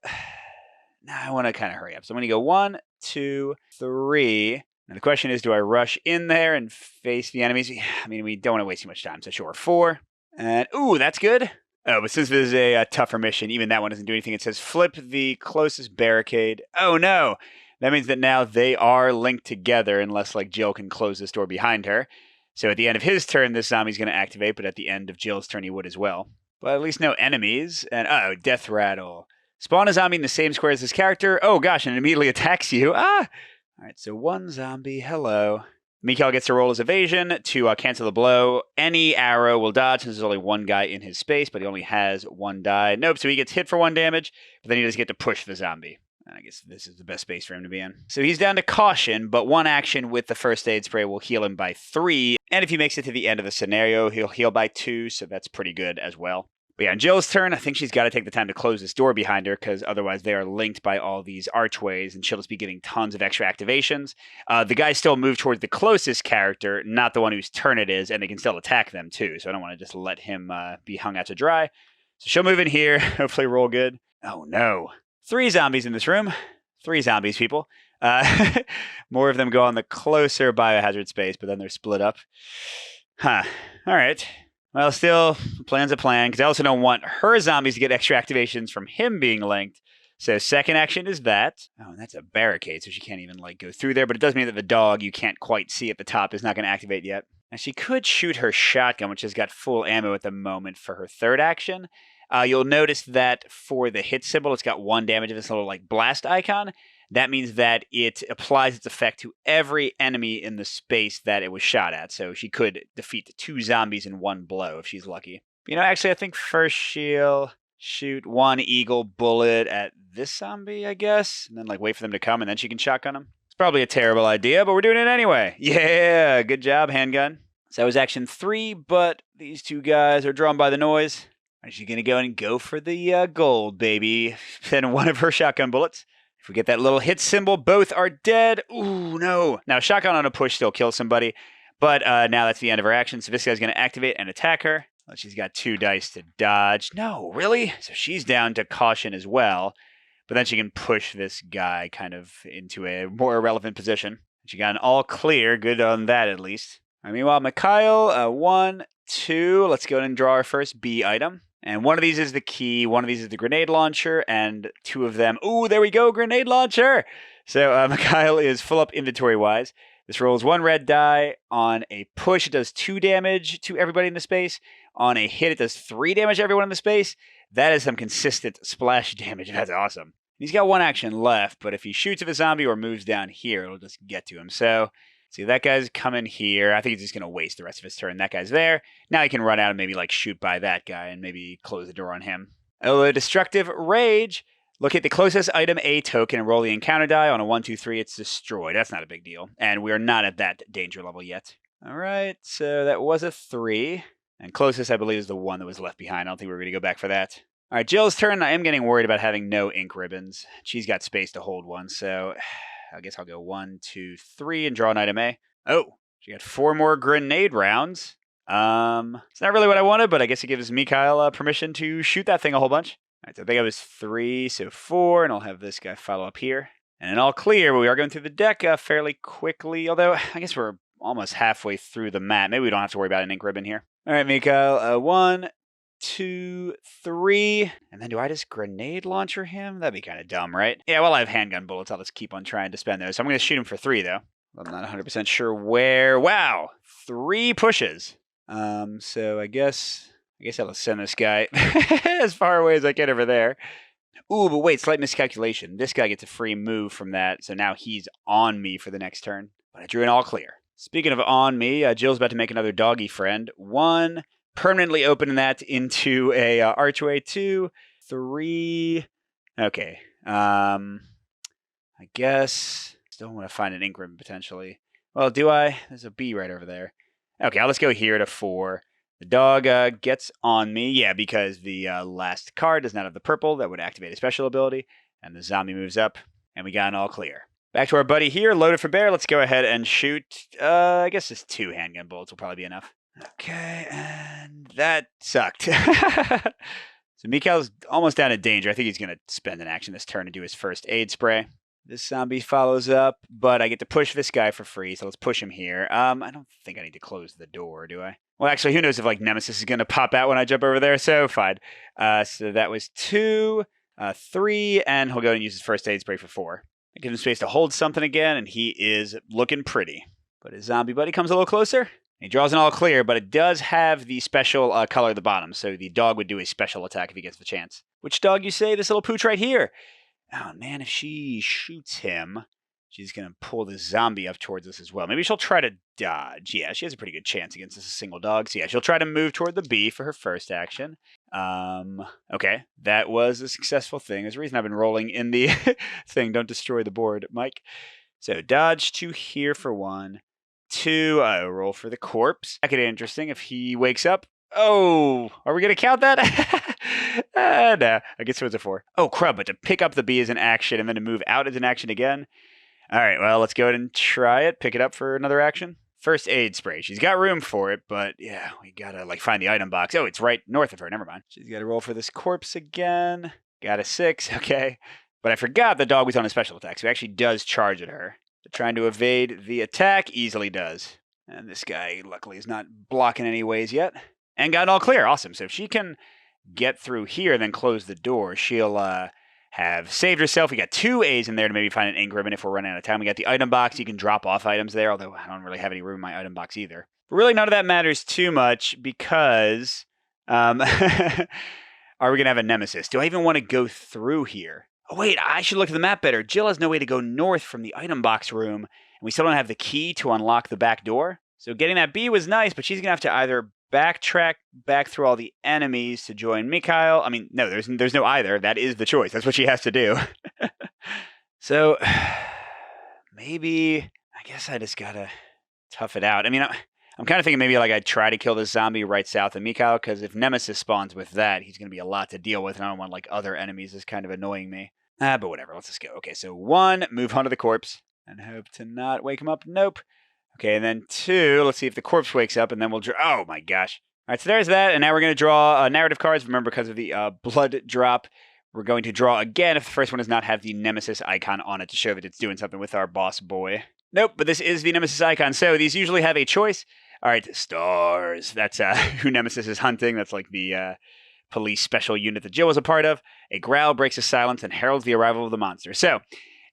now I want to kind of hurry up. So I'm going to go 1, 2, 3. Now the question is, do I rush in there and face the enemies? I mean, we don't want to waste too much time, so sure, 4. And, ooh, that's good. Oh, but since this is a tougher mission, even that one doesn't do anything. It says flip the closest barricade. Oh, no. That means that now they are linked together unless, like, Jill can close this door behind her. So at the end of his turn, this zombie's going to activate, but at the end of Jill's turn, he would as well. But at least no enemies. And, oh, death rattle. Spawn a zombie in the same square as this character. Oh, gosh, and it immediately attacks you. Ah! All right, so 1 zombie. Hello. Mikhail gets to roll his evasion to cancel the blow. Any arrow will dodge since there's only 1 guy in his space, but he only has 1 die. Nope, so he gets hit for 1 damage, but then he does get to push the zombie. And I guess this is the best space for him to be in. So he's down to caution, but 1 action with the first aid spray will heal him by 3. And if he makes it to the end of the scenario, he'll heal by 2, so that's pretty good as well. But yeah, on Jill's turn, I think she's got to take the time to close this door behind her, because otherwise they are linked by all these archways, and she'll just be getting tons of extra activations. The guys still move towards the closest character, not the one whose turn it is, and they can still attack them too, so I don't want to just let him be hung out to dry. So she'll move in here, hopefully roll good. Oh no. 3 zombies in this room. 3 zombies, people. More of them go on the closer biohazard space, but then they're split up. Huh. All right. Well, still, plan's a plan, because I also don't want her zombies to get extra activations from him being linked. So second action is that. Oh, and that's a barricade, so she can't even, like, go through there. But it does mean that the dog you can't quite see at the top is not going to activate yet. And she could shoot her shotgun, which has got full ammo at the moment for her third action. You'll notice that for the hit symbol, it's got 1 damage of this little, like, blast icon. That means that it applies its effect to every enemy in the space that it was shot at. So she could defeat 2 zombies in 1 blow if she's lucky. You know, actually, I think first she'll shoot 1 eagle bullet at this zombie, I guess, and then, like, wait for them to come, and then she can shotgun them. It's probably a terrible idea, but we're doing it anyway. Yeah, good job, handgun. So that was action 3, but these 2 guys are drawn by the noise. Is she going to go and go for the gold, baby? Send 1 of her shotgun bullets. If we get that little hit symbol, both are dead. Ooh, no. Now, shotgun on a push still kills somebody, but now that's the end of her action. So this guy's going to activate and attack her. Well, she's got 2 dice to dodge. No, really? So she's down to caution as well, but then she can push this guy kind of into a more irrelevant position. She got an all clear. Good on that, at least. All right, meanwhile, Mikhail, 1, 2. Let's go ahead and draw our first B item. And 1 of these is the key, 1 of these is the grenade launcher, and 2 of them... Ooh, there we go, grenade launcher! So Mikhail is full up inventory-wise. This rolls 1 red die. On a push, it does 2 damage to everybody in the space. On a hit, it does 3 damage to everyone in the space. That is some consistent splash damage. That's awesome. He's got 1 action left, but if he shoots at a zombie or moves down here, it'll just get to him. So... See, that guy's coming here. I think he's just going to waste the rest of his turn. That guy's there. Now he can run out and maybe, like, shoot by that guy and maybe close the door on him. Oh, destructive rage. Locate the closest item A token and roll the encounter die. On a 1, 2, 3, it's destroyed. That's not a big deal. And we're not at that danger level yet. All right, so that was a 3. And closest, I believe, is the 1 that was left behind. I don't think we're going to go back for that. All right, Jill's turn. I am getting worried about having no ink ribbons. She's got space to hold 1, so... I guess I'll go 1, 2, 3 and draw an item A. Oh, she got 4 more grenade rounds. It's not really what I wanted, but I guess it gives Mikhail permission to shoot that thing a whole bunch. right, so I think I was 3, so 4, and I'll have this guy follow up here. And then all clear, but we are going through the deck fairly quickly, although I guess we're almost halfway through the map. Maybe we don't have to worry about an ink ribbon here. All right, Mikhail, 1, 2, 3, and then do I just grenade launcher him? That'd be kind of dumb, right? Yeah, well, I have handgun bullets. I'll just keep on trying to spend those. So I'm going to shoot him for 3, though. I'm not 100% sure where. Wow, 3 pushes. So I guess I'll send this guy as far away as I can over there. Ooh, but wait, slight miscalculation. This guy gets a free move from that, so now he's on me for the next turn. But I drew an all clear. Speaking of on me, Jill's about to make another doggy friend. 1, permanently opening that into a archway. 2, 3. Okay. I guess still want to find an ink ribbon potentially. Well, do I? There's a B right over there. Okay, let's go here to 4. The dog gets on me, yeah, because the last card does not have the purple that would activate a special ability, and the zombie moves up, and we got an all clear. Back to our buddy here, loaded for bear. Let's go ahead and shoot. I guess just 2 handgun bullets will probably be enough. Okay, and that sucked. So Mikhail's almost down to danger. I think he's going to spend an action this turn to do his first aid spray. This zombie follows up, but I get to push this guy for free, so let's push him here. I don't think I need to close the door, do I? Well, actually, who knows if, like, Nemesis is going to pop out when I jump over there, so fine. So that was 2, 3, and he'll go and use his first aid spray for 4. I give him space to hold something again, and he is looking pretty. But his zombie buddy comes a little closer. He draws an all clear, but it does have the special color at the bottom, so the dog would do a special attack if he gets the chance. Which dog, you say? This little pooch right here. Oh, man, if she shoots him, she's going to pull the zombie up towards us as well. Maybe she'll try to dodge. Yeah, she has a pretty good chance against this single dog. So, yeah, she'll try to move toward the B for her first action. Okay, that was a successful thing. There's a reason I've been rolling in the thing. Don't destroy the board, Mike. So, dodge to here for 1. 2, I roll for the corpse. That could be interesting if he wakes up. Oh, are we going to count that? No, I guess it was a 4. Oh, crud, but to pick up the B is an action and then to move out is an action again. All right, well, let's go ahead and try it. Pick it up for another action. First aid spray. She's got room for it, but yeah, we got to like find the item box. Oh, it's right north of her. Never mind. She's got to roll for this corpse again. Got a 6. Okay. But I forgot the dog was on a special attack, so he actually does charge at her. But trying to evade the attack easily does. And this guy, luckily, is not blocking any ways yet. And got it all clear. Awesome. So if she can get through here and then close the door, she'll have saved herself. We got 2 A's in there to maybe find an ink ribbon if we're running out of time. We got the item box. You can drop off items there, although I don't really have any room in my item box either. But really, none of that matters too much because are we going to have a nemesis? Do I even want to go through here? Oh, wait, I should look at the map better. Jill has no way to go north from the item box room, and we still don't have the key to unlock the back door. So getting that B was nice, but she's going to have to either backtrack back through all the enemies to join Mikhail. I mean, no, there's no either. That is the choice. That's what she has to do. So maybe, I guess I just got to tough it out. I mean, I'm kind of thinking maybe like I'd try to kill this zombie right south of Mikhail, because if Nemesis spawns with that, he's going to be a lot to deal with, and I don't want like other enemies that's kind of annoying me. But whatever, let's just go. Okay, so 1, move onto the corpse, and hope to not wake him up. Nope. Okay, and then 2, let's see if the corpse wakes up, and then we'll draw. Oh my gosh. All right, so there's that, and now we're going to draw narrative cards. Remember, because of the blood drop, we're going to draw again if the first one does not have the Nemesis icon on it to show that it's doing something with our boss boy. Nope, but this is the Nemesis icon, so these usually have a choice. All right, stars. That's who Nemesis is hunting. That's like the police special unit that Jill was a part of. A growl breaks the silence and heralds the arrival of the monster. So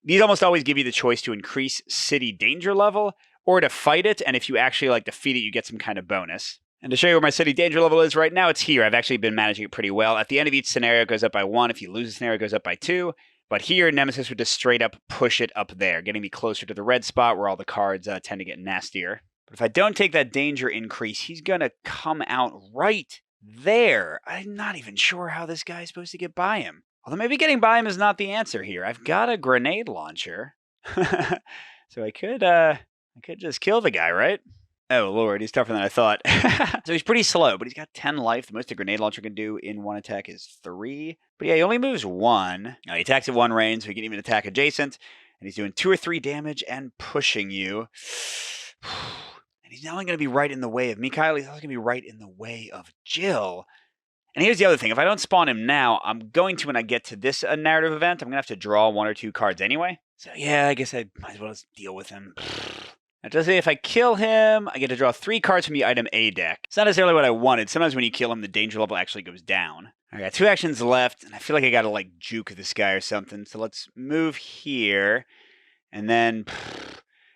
these almost always give you the choice to increase city danger level or to fight it, and if you actually like defeat it, you get some kind of bonus. And to show you where my city danger level is right now, it's here. I've actually been managing it pretty well. At the end of each scenario, it goes up by 1. If you lose a scenario, it goes up by 2. But here, Nemesis would just straight up push it up there, getting me closer to the red spot where all the cards tend to get nastier. But if I don't take that danger increase, he's going to come out right there. I'm not even sure how this guy's supposed to get by him. Although maybe getting by him is not the answer here. I've got a grenade launcher. So I could just kill the guy, right? Oh, Lord, he's tougher than I thought. So he's pretty slow, but he's got 10 life. The most a grenade launcher can do in one attack is 3. But yeah, he only moves 1. Now, he attacks at 1 range, so he can even attack adjacent. And he's doing 2 or 3 damage and pushing you. And he's not only going to be right in the way of Mikhail, he's also going to be right in the way of Jill. And here's the other thing. If I don't spawn him now, I'm going to, when I get to this narrative event, I'm going to have to draw 1 or 2 cards anyway. So yeah, I guess I might as well just deal with him. Now, it does say if I kill him, I get to draw 3 cards from the item A deck. It's not necessarily what I wanted. Sometimes when you kill him, the danger level actually goes down. I got 2 actions left, and I feel like I got to, like, juke this guy or something. So let's move here, and then...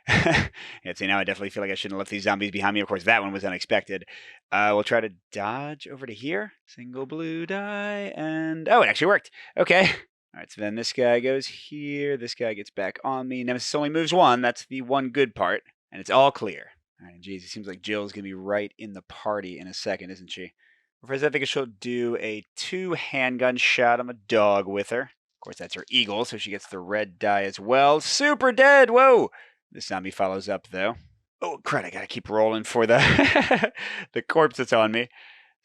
yeah, see, now I definitely feel like I shouldn't have left these zombies behind me. Of course, that one was unexpected. We'll try to dodge over to here. Single blue die, and... oh, it actually worked. Okay. All right, so then this guy goes here. This guy gets back on me. Nemesis only moves 1. That's the one good part, and it's all clear. All right, geez, it seems like Jill's going to be right in the party in a second, isn't she? First, I think she'll do a 2 handgun shot on the dog with her. Of course, that's her eagle, so she gets the red die as well. Super dead! Whoa! The zombie follows up, though. Oh, crud, I gotta keep rolling for the the corpse that's on me.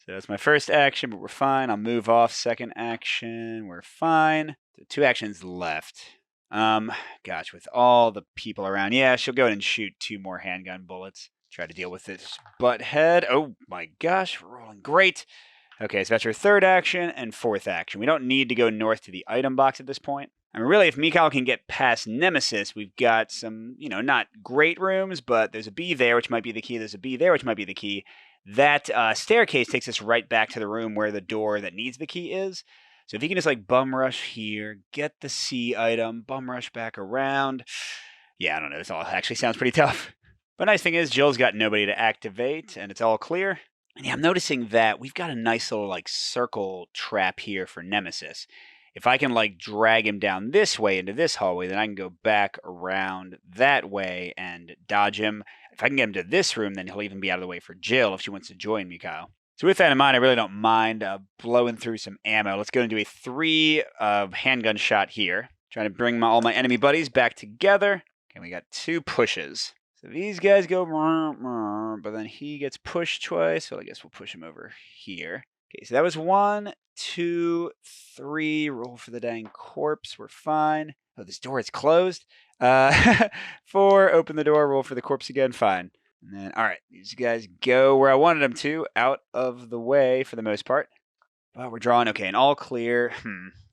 So that's my first action, but we're fine. I'll move off. Second action, we're fine. So 2 actions left. Gosh, with all the people around, yeah, she'll go ahead and shoot 2 more handgun bullets. Try to deal with this butthead. Oh my gosh, we're rolling great. Okay, so that's her 3rd action and 4th action. We don't need to go north to the item box at this point. I mean, really, if Mikhail can get past Nemesis, we've got some, not great rooms, but there's a B there, which might be the key. There's a B there, which might be the key. That staircase takes us right back to the room where the door that needs the key is. So if you can just, like, bum rush here, get the C item, bum rush back around. Yeah, I don't know. This all actually sounds pretty tough. But nice thing is, Jill's got nobody to activate, and it's all clear. And yeah, I'm noticing that we've got a nice little, like, circle trap here for Nemesis. If I can, like, drag him down this way into this hallway, then I can go back around that way and dodge him. If I can get him to this room, then he'll even be out of the way for Jill if she wants to join me, Kyle. So with that in mind, I really don't mind blowing through some ammo. Let's go and do a 3 handgun shot here. Trying to bring all my enemy buddies back together. Okay, we got 2 pushes. So these guys go, but then he gets pushed twice. So I guess we'll push him over here. Okay, so that was 1, 2, 3. Roll for the dang corpse. We're fine. Oh, this door is closed. 4, open the door. Roll for the corpse again. Fine. And then, all right, these guys go where I wanted them to, out of the way for the most part. But we're drawing. Okay, and all clear.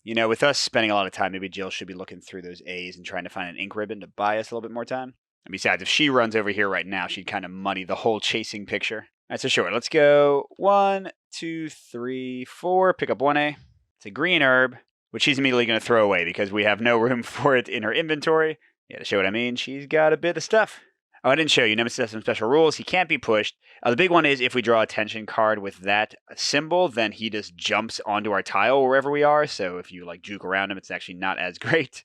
With us spending a lot of time, maybe Jill should be looking through those A's and trying to find an ink ribbon to buy us a little bit more time. And besides, if she runs over here right now, she'd kind of muddy the whole chasing picture. All right, so sure, let's go 1, 2, 3, 4. Pick up 1A. It's a green herb, which she's immediately going to throw away because we have no room for it in her inventory. Yeah, to show what I mean, she's got a bit of stuff. Oh, I didn't show you. Nemesis has some special rules. He can't be pushed. The big one is if we draw a tension card with that symbol, then he just jumps onto our tile wherever we are. So if you, like, juke around him, it's actually not as great.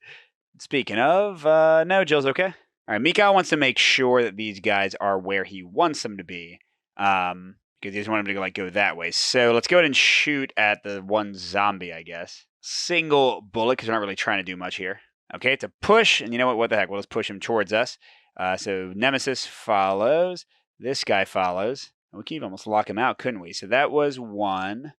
Speaking of, no, Jill's okay. All right, Mikhail wants to make sure that these guys are where he wants them to be. Because he doesn't want him to go that way. So let's go ahead and shoot at the one zombie, I guess. Single bullet, because we're not really trying to do much here. Okay, it's a push, and you know what? What the heck? We'll just push him towards us. So Nemesis follows. This guy follows. And we could almost lock him out, couldn't we? So that was 1,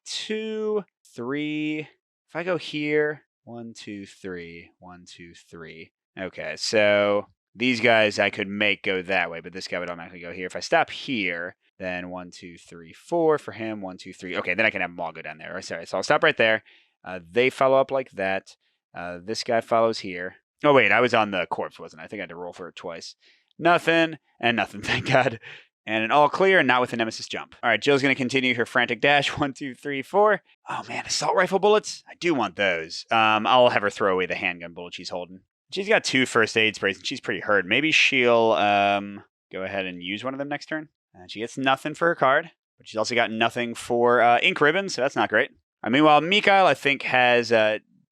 2, 3. If I go here, 1, 2, 3, 1, 2, 3. Okay, so these guys I could make go that way, but this guy would automatically go here. If I stop here, then 1, 2, 3, 4 for him. 1, 2, 3. Okay, then I can have them all go down there. Sorry, so I'll stop right there. They follow up like that. This guy follows here. Oh, wait, I was on the corpse, wasn't I? I think I had to roll for it twice. Nothing, and nothing, thank God. And an all clear, and not with a Nemesis jump. All right, Jill's going to continue her frantic dash. 1, 2, 3, 4. Oh, man, assault rifle bullets? I do want those. I'll have her throw away the handgun bullet she's holding. She's got 2 first aid sprays, and she's pretty hurt. Maybe she'll go ahead and use one of them next turn. She gets nothing for her card, but she's also got nothing for ink ribbons, so that's not great. Meanwhile, Mikhail, I think, has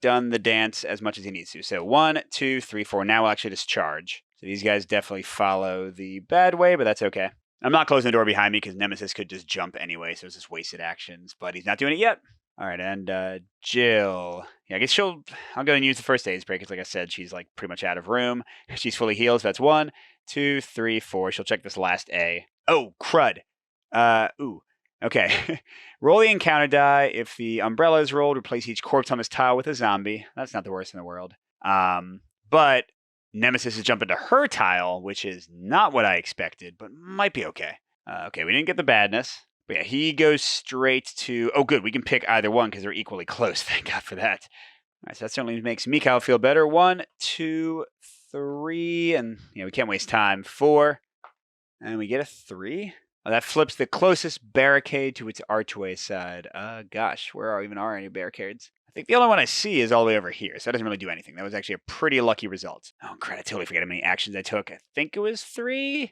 done the dance as much as he needs to. So 1, 2, 3, 4. Now we'll actually just charge. So these guys definitely follow the bad way, but that's okay. I'm not closing the door behind me because Nemesis could just jump anyway, so it's just wasted actions, but he's not doing it yet. All right, and Jill. Yeah, I guess I'll go and use the first aid spray because, like I said, she's like pretty much out of room. She's fully healed, so that's 1, 2, 3, 4. She'll check this last A. Oh, crud. Ooh. Okay. Roll the encounter die. If the umbrella is rolled, replace each corpse on this tile with a zombie. That's not the worst in the world. But Nemesis is jumping to her tile, which is not what I expected, but might be okay. Okay, we didn't get the badness, But yeah, he goes straight to... Oh, good. We can pick either one because they're equally close. Thank God for that. All right, so that certainly makes Mikhail feel better. 1, 2, 3, and we can't waste time. 4, and we get a 3. Oh, that flips the closest barricade to its archway side. Gosh, where even are any barricades? I think the only one I see is all the way over here, so that doesn't really do anything. That was actually a pretty lucky result. Oh, crap, I totally forget how many actions I took. I think it was 3,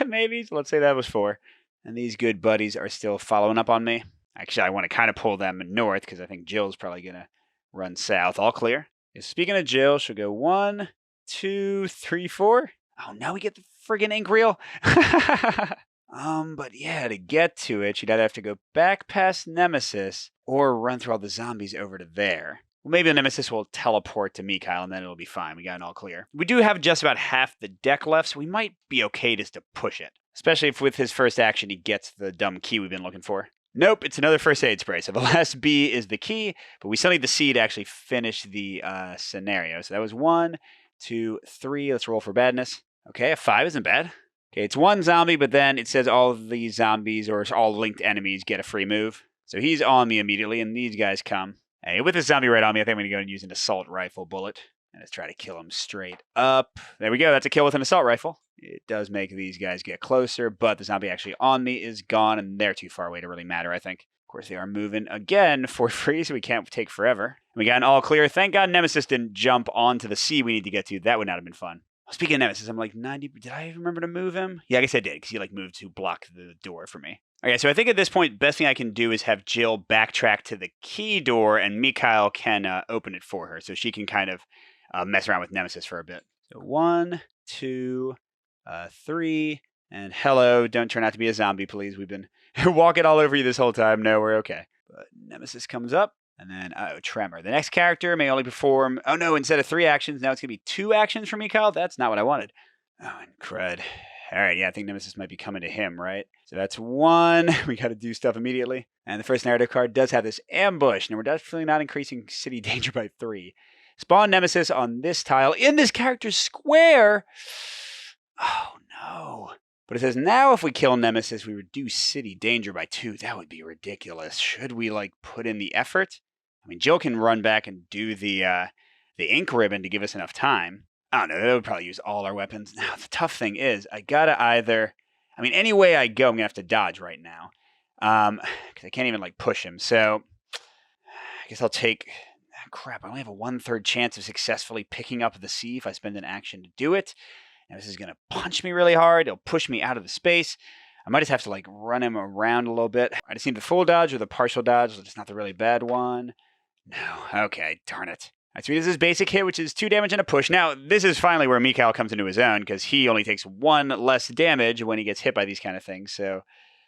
maybe. So let's say that was 4. And these good buddies are still following up on me. Actually, I want to kind of pull them north because I think Jill's probably going to run south. All clear. Speaking of Jill, she'll go 1, 2, 3, 4. Oh, now we get the friggin' ink reel. But yeah, to get to it, she'd either have to go back past Nemesis or run through all the zombies over to there. Well, maybe the Nemesis will teleport to Mikhail and then it'll be fine. We got an all clear. We do have just about half the deck left, so we might be okay just to push it. Especially if with his first action he gets the dumb key we've been looking for. Nope, it's another first aid spray. So the last B is the key, but we still need the C to actually finish the scenario. So that was 1, 2, 3. Let's roll for badness. Okay, a 5 isn't bad. Okay, it's 1 zombie, but then it says all of these zombies or all linked enemies get a free move. So he's on me immediately, and these guys come. Hey, with this zombie right on me, I think I'm going to go and use an assault rifle bullet. And let's try to kill him straight up. There we go. That's a kill with an assault rifle. It does make these guys get closer, but the zombie actually on me is gone, and they're too far away to really matter, I think. Of course, they are moving again for free, so we can't take forever. We got an all clear. Thank God Nemesis didn't jump onto the C we need to get to. That would not have been fun. Speaking of Nemesis, I'm like 90. Did I remember to move him? Yeah, I guess I did, because he moved to block the door for me. Okay, so I think at this point, best thing I can do is have Jill backtrack to the key door, and Mikhail can open it for her, so she can kind of mess around with Nemesis for a bit. So 1, 2, 3, and hello. Don't turn out to be a zombie, please. We've been walking all over you this whole time. No, we're okay. But Nemesis comes up. And then, Tremor. The next character may only perform... Oh, no, instead of 3 actions, now it's going to be 2 actions for Mikhail? That's not what I wanted. Oh, and crud. All right, yeah, I think Nemesis might be coming to him, right? So that's 1. We got to do stuff immediately. And the first narrative card does have this ambush. Now, we're definitely not increasing city danger by 3. Spawn Nemesis on this tile in this character's square. Oh, no. But it says, now if we kill Nemesis, we reduce city danger by 2. That would be ridiculous. Should we, put in the effort? I mean, Jill can run back and do the ink ribbon to give us enough time. I don't know. That would probably use all our weapons. Now, the tough thing is, I gotta either... I mean, any way I go, I'm gonna have to dodge right now. Because I can't even, push him. So, I guess I'll take... crap, I only have a 1/3 chance of successfully picking up the C if I spend an action to do it. Now, this is gonna punch me really hard. It'll push me out of the space. I might just have to, run him around a little bit. I just need the full dodge or the partial dodge, so it's not the really bad one. No. Okay, darn it. All right, so he does his basic hit, which is 2 damage and a push. Now, this is finally where Mikhail comes into his own, because he only takes 1 less damage when he gets hit by these kind of things. So,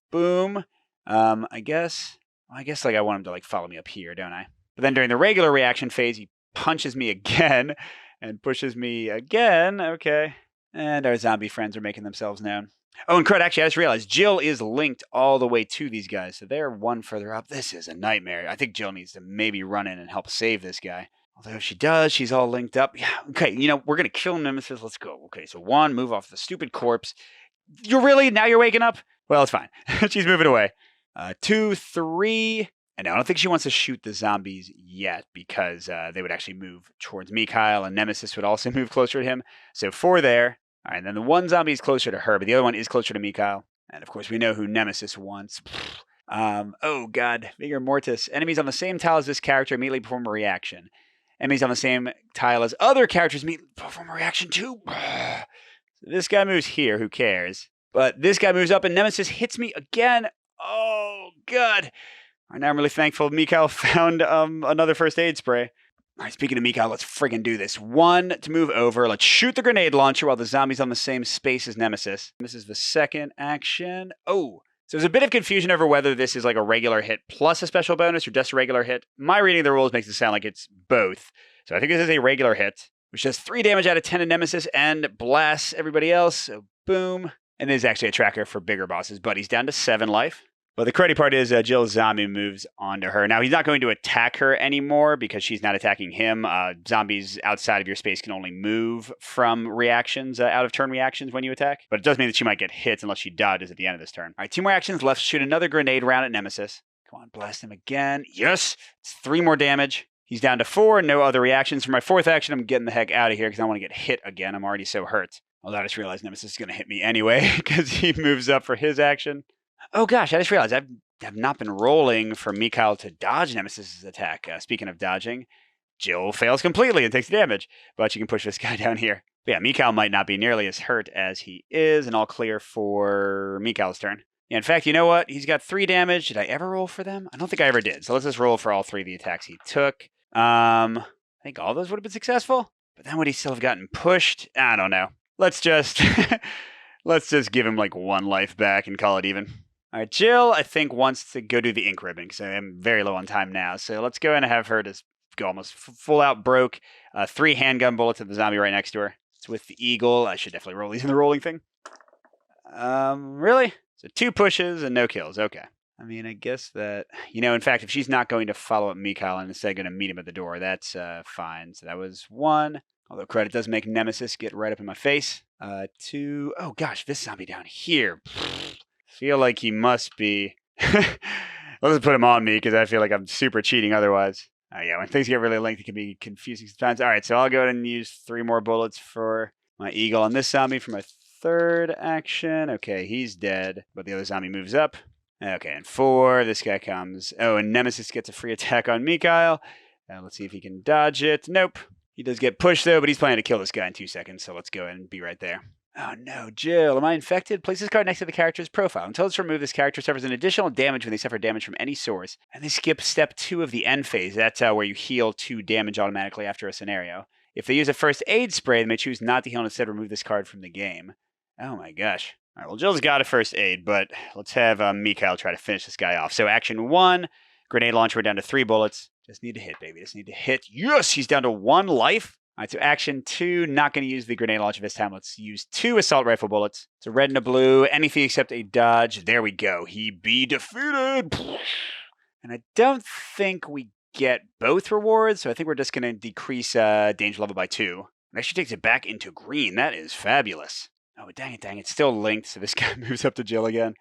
boom. I guess I want him to, follow me up here, don't I? But then during the regular reaction phase, he punches me again and pushes me again. Okay. And our zombie friends are making themselves known. Oh, and crud, actually, I just realized Jill is linked all the way to these guys, so they're 1 further up. This is a nightmare. I think Jill needs to maybe run in and help save this guy. Although if she does, she's all linked up. Yeah, okay, we're going to kill Nemesis. Let's go. Okay, so 1, move off the stupid corpse. Now you're waking up? Well, it's fine. She's moving away. 2, 3... And I don't think she wants to shoot the zombies yet because they would actually move towards Mikhail, and Nemesis would also move closer to him. So 4 there. All right, and then the 1 zombie is closer to her, but the other one is closer to Mikhail. And of course, we know who Nemesis wants. Oh, God. Vigor Mortis. Enemies on the same tile as this character immediately perform a reaction. Enemies on the same tile as other characters immediately perform a reaction too. So this guy moves here. Who cares? But this guy moves up, and Nemesis hits me again. Oh, God. All right, now I'm really thankful Mikhail found another first aid spray. All right, speaking of Mikhail, let's friggin' do this. 1 to move over. Let's shoot the grenade launcher while the zombie's on the same space as Nemesis. This is the second action. Oh, so there's a bit of confusion over whether this is a regular hit plus a special bonus or just a regular hit. My reading of the rules makes it sound like it's both. So I think this is a regular hit, which does 3 damage out of 10 to Nemesis and blasts everybody else. So boom. And it is actually a tracker for bigger bosses, but he's down to 7 life. But the cruddy part is Jill's zombie moves onto her. Now, he's not going to attack her anymore because she's not attacking him. Zombies outside of your space can only move from reactions, out of turn reactions when you attack. But it does mean that she might get hit unless she dodges at the end of this turn. All right, 2 more actions left. Shoot another grenade round at Nemesis. Come on, blast him again. Yes! It's 3 more damage. He's down to 4. No other reactions. For my 4th action, I'm getting the heck out of here because I don't want to get hit again. I'm already so hurt. Although I just realized Nemesis is going to hit me anyway because he moves up for his action. Oh gosh, I just realized I have not been rolling for Mikhail to dodge Nemesis' attack. Speaking of dodging, Jill fails completely and takes damage, but you can push this guy down here. But yeah, Mikhail might not be nearly as hurt as he is, and all clear for Mikhail's turn. Yeah, in fact, you know what? He's got 3 damage. Did I ever roll for them? I don't think I ever did. So let's just roll for all 3 of the attacks he took. I think all those would have been successful, but then would he still have gotten pushed? I don't know. Let's just give him like 1 life back and call it even. All right, Jill, I think, wants to go do the ink ribbon because I am very low on time now. So let's go in and have her just go almost full out broke. 3 handgun bullets at the zombie right next to her. It's with the eagle. I should definitely roll these in the rolling thing. Really? So 2 pushes and no kills. Okay. I mean, I guess that, in fact, if she's not going to follow up Mikhail and instead going to meet him at the door, that's fine. So that was 1. Although credit does make Nemesis get right up in my face. 2. Oh, gosh, this zombie down here. Feel like he must be. Let's just put him on me because I feel like I'm super cheating otherwise. Oh, yeah, when things get really lengthy, it can be confusing sometimes. All right, so I'll go ahead and use 3 more bullets for my eagle on this zombie for my 3rd action. Okay, he's dead, but the other zombie moves up. Okay, and 4, this guy comes. Oh, and Nemesis gets a free attack on Mikhail. Let's see if he can dodge it. Nope. He does get pushed, though, but he's planning to kill this guy in 2 seconds, so let's go ahead and be right there. Oh no, Jill, am I infected? Place this card next to the character's profile. Until it's removed, this character suffers an additional damage when they suffer damage from any source. And they skip step 2 of the end phase. That's where you heal 2 damage automatically after a scenario. If they use a first aid spray, they may choose not to heal and instead remove this card from the game. Oh my gosh. All right, well, Jill's got a first aid, but let's have Mikhail try to finish this guy off. So action 1, grenade launcher, we're down to 3 bullets. Just need to hit, baby. Just need to hit. Yes, he's down to 1 life. All right, so action 2, not going to use the grenade launcher this time. Let's use 2 assault rifle bullets. So red and a blue, anything except a dodge. There we go. He be defeated. And I don't think we get both rewards, so I think we're just going to decrease danger level by 2. It actually takes it back into green. That is fabulous. Oh, dang it. It's still linked, so this guy moves up to Jill again.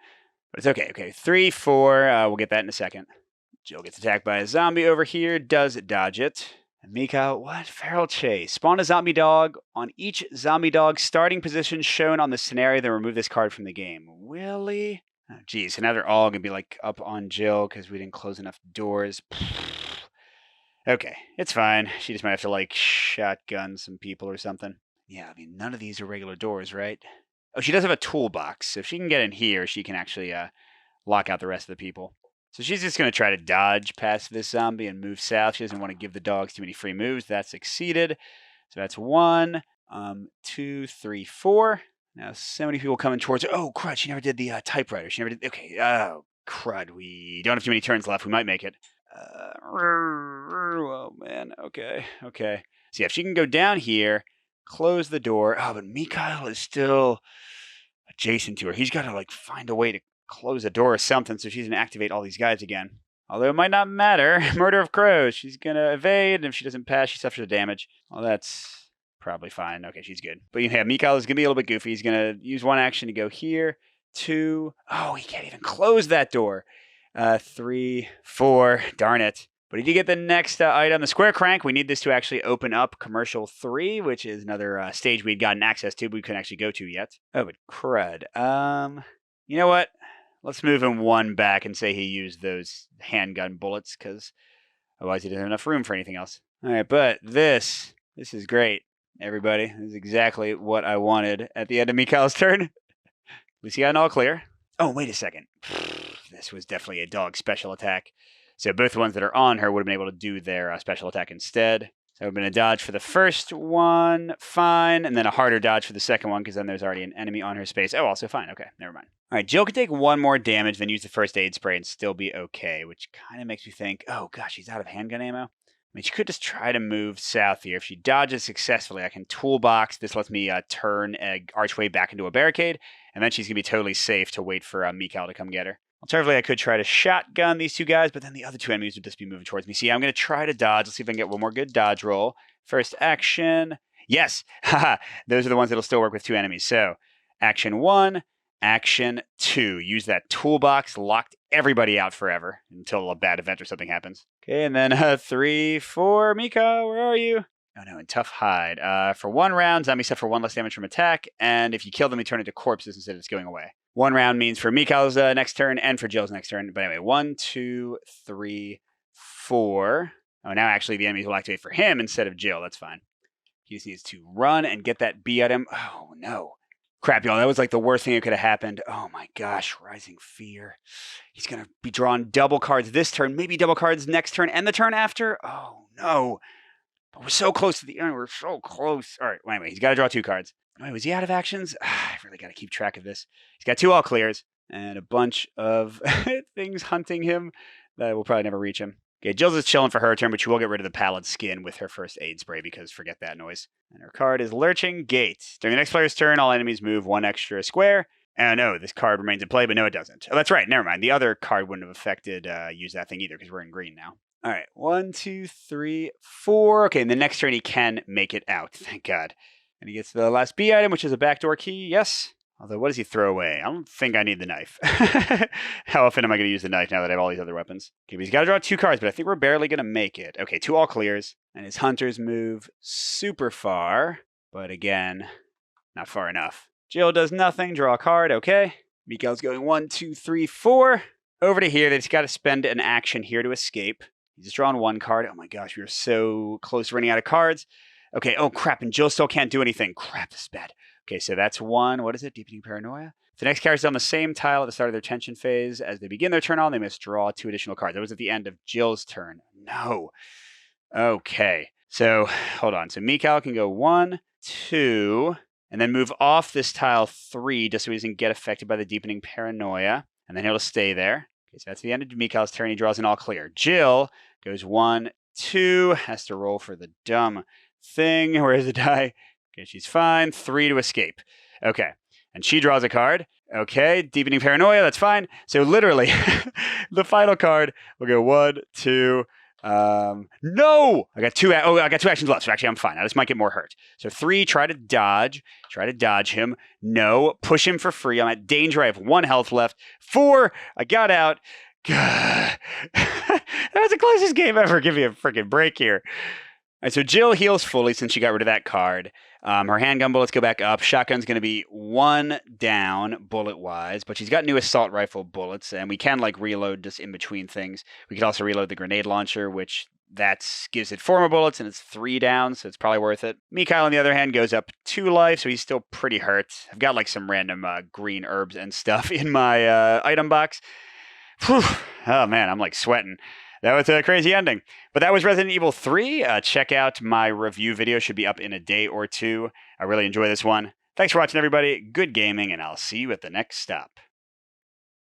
But it's okay. Okay, 3, 4. We'll get that in a second. Jill gets attacked by a zombie over here. Does dodge it. And Mikhail, what? Feral chase. Spawn a zombie dog on each zombie dog starting position shown on the scenario, then remove this card from the game. Really? Oh, geez. So now they're all going to be like up on Jill because we didn't close enough doors. Okay, it's fine. She just might have to like shotgun some people or something. Yeah, I mean, none of these are regular doors, right? Oh, she does have a toolbox. So if she can get in here, she can actually lock out the rest of the people. So she's just going to try to dodge past this zombie and move south. She doesn't want to give the dogs too many free moves. That succeeded. So that's 1, 2, 3, 4. Now so many people coming towards her. Oh, crud. She never did the typewriter. She never did. Okay. Oh, crud. We don't have too many turns left. We might make it. Oh, man. Okay. So yeah, if she can go down here, close the door. Oh, but Mikhail is still adjacent to her. He's got to like find a way to close the door or something so she's going to activate all these guys again. Although it might not matter. Murder of crows. She's going to evade, and if she doesn't pass, she suffers damage. Well, that's probably fine. Okay, she's good. But yeah, Mikhail is going to be a little bit goofy. He's going to use 1 action to go here. 2. Oh, he can't even close that door. 3, 4. Darn it. But did you get the next item? The square crank. We need this to actually open up commercial 3, which is another stage we'd gotten access to, but we couldn't actually go to yet. Oh, but crud. You know what? Let's move him 1 back and say he used those handgun bullets, because otherwise he doesn't have enough room for anything else. All right, but this is great, everybody. This is exactly what I wanted at the end of Mikhail's turn. At least he got an all clear. Oh, wait a second. This was definitely a dog special attack. So both the ones that are on her would have been able to do their special attack instead. So we're going to dodge for the first one, fine, and then a harder dodge for the second one because then there's already an enemy on her space. Oh, also fine. Okay, never mind. All right, Jill can take 1 more damage, then use the first aid spray and still be okay, which kind of makes me think, oh gosh, she's out of handgun ammo. I mean, she could just try to move south here. If she dodges successfully, I can toolbox. This lets me turn an archway back into a barricade, and then she's going to be totally safe to wait for Mikhail to come get her. Alternatively, I could try to shotgun these two guys, but then the other two enemies would just be moving towards me. See, I'm going to try to dodge. Let's see if I can get one more good dodge roll. First action. Yes. Haha. Those are the ones that'll still work with two enemies. So action 1, action 2. Use that toolbox. Locked everybody out forever until a bad event or something happens. Okay, and then 3, 4. Mika, where are you? Oh no, and tough hide. For 1 round, zombies suffer 1 less damage from attack, and if you kill them, they turn into corpses instead of just going away. 1 round means for Mika's next turn and for Jill's next turn. But anyway, 1, 2, 3, 4. Oh, now actually the enemies will activate for him instead of Jill. That's fine. He just needs to run and get that B at him. Oh no. Crap, y'all. That was like the worst thing that could have happened. Oh my gosh, Rising Fear. He's going to be drawing double cards this turn, maybe double cards next turn and the turn after. Oh no. But we're so close to the end. We're so close. All right. Well, anyway, he's got to draw 2 cards. Wait, was he out of actions? I really got to keep track of this. He's got 2 all clears and a bunch of things hunting him that will probably never reach him. Okay, Jill's is chilling for her turn, but she will get rid of the pallid skin with her first aid spray because forget that noise. And her card is Lurching Gate. During the next player's turn, all enemies move 1 extra square. Oh no, this card remains in play, but no, it doesn't. Oh, that's right. Never mind. The other card wouldn't have affected use that thing either because we're in green now. All right, 1, 2, 3, 4. Okay, and the next turn he can make it out. Thank God. And he gets the last B item, which is a backdoor key. Yes. Although, what does he throw away? I don't think I need the knife. How often am I going to use the knife now that I have all these other weapons? Okay, but he's got to draw 2 cards, but I think we're barely going to make it. Okay, 2 all clears. And his hunters move super far. But again, not far enough. Jill does nothing. Draw a card. Okay. Mikael's going 1, 2, 3, 4. Over to here. He's got to spend an action here to escape. He's just drawn 1 card. Oh my gosh, we are so close to running out of cards. Okay, oh crap, and Jill still can't do anything. Crap, this is bad. Okay, so that's 1. What is it? Deepening Paranoia? If the next character's on the same tile at the start of their tension phase as they begin their turn on, they must draw 2 additional cards. That was at the end of Jill's turn. No. Okay, so hold on. So Mikael can go 1, 2, and then move off this tile 3 just so he doesn't get affected by the Deepening Paranoia. And then he'll stay there. Okay, so that's the end of Mikael's turn. He draws an all clear. Jill goes 1, 2, has to roll for the dumb thing. Where is the die? Okay, she's fine. 3 to escape. Okay, and she draws a card. Okay, Deepening Paranoia, that's fine. So literally, the final card will go 1, 2. No! I got 2 actions left, so actually I'm fine. I just might get more hurt. So 3, try to dodge him. No, push him for free. I'm at danger. I have 1 health left. 4, I got out. That was the closest game ever. Give me a freaking break here. All right, so Jill heals fully since she got rid of that card. Her handgun bullets go back up. Shotgun's going to be 1 down bullet-wise, but she's got new assault rifle bullets, and we can like reload just in between things. We could also reload the grenade launcher, which that gives it 4 more bullets, and it's 3 down, so it's probably worth it. Mikael, on the other hand, goes up 2 life, so he's still pretty hurt. I've got like some random green herbs and stuff in my item box. Whew. Oh man, I'm like sweating. That was a crazy ending. But that was Resident Evil 3. Check out my review video. Should be up in a day or 2. I really enjoy this one. Thanks for watching, everybody. Good gaming, and I'll see you at the next stop.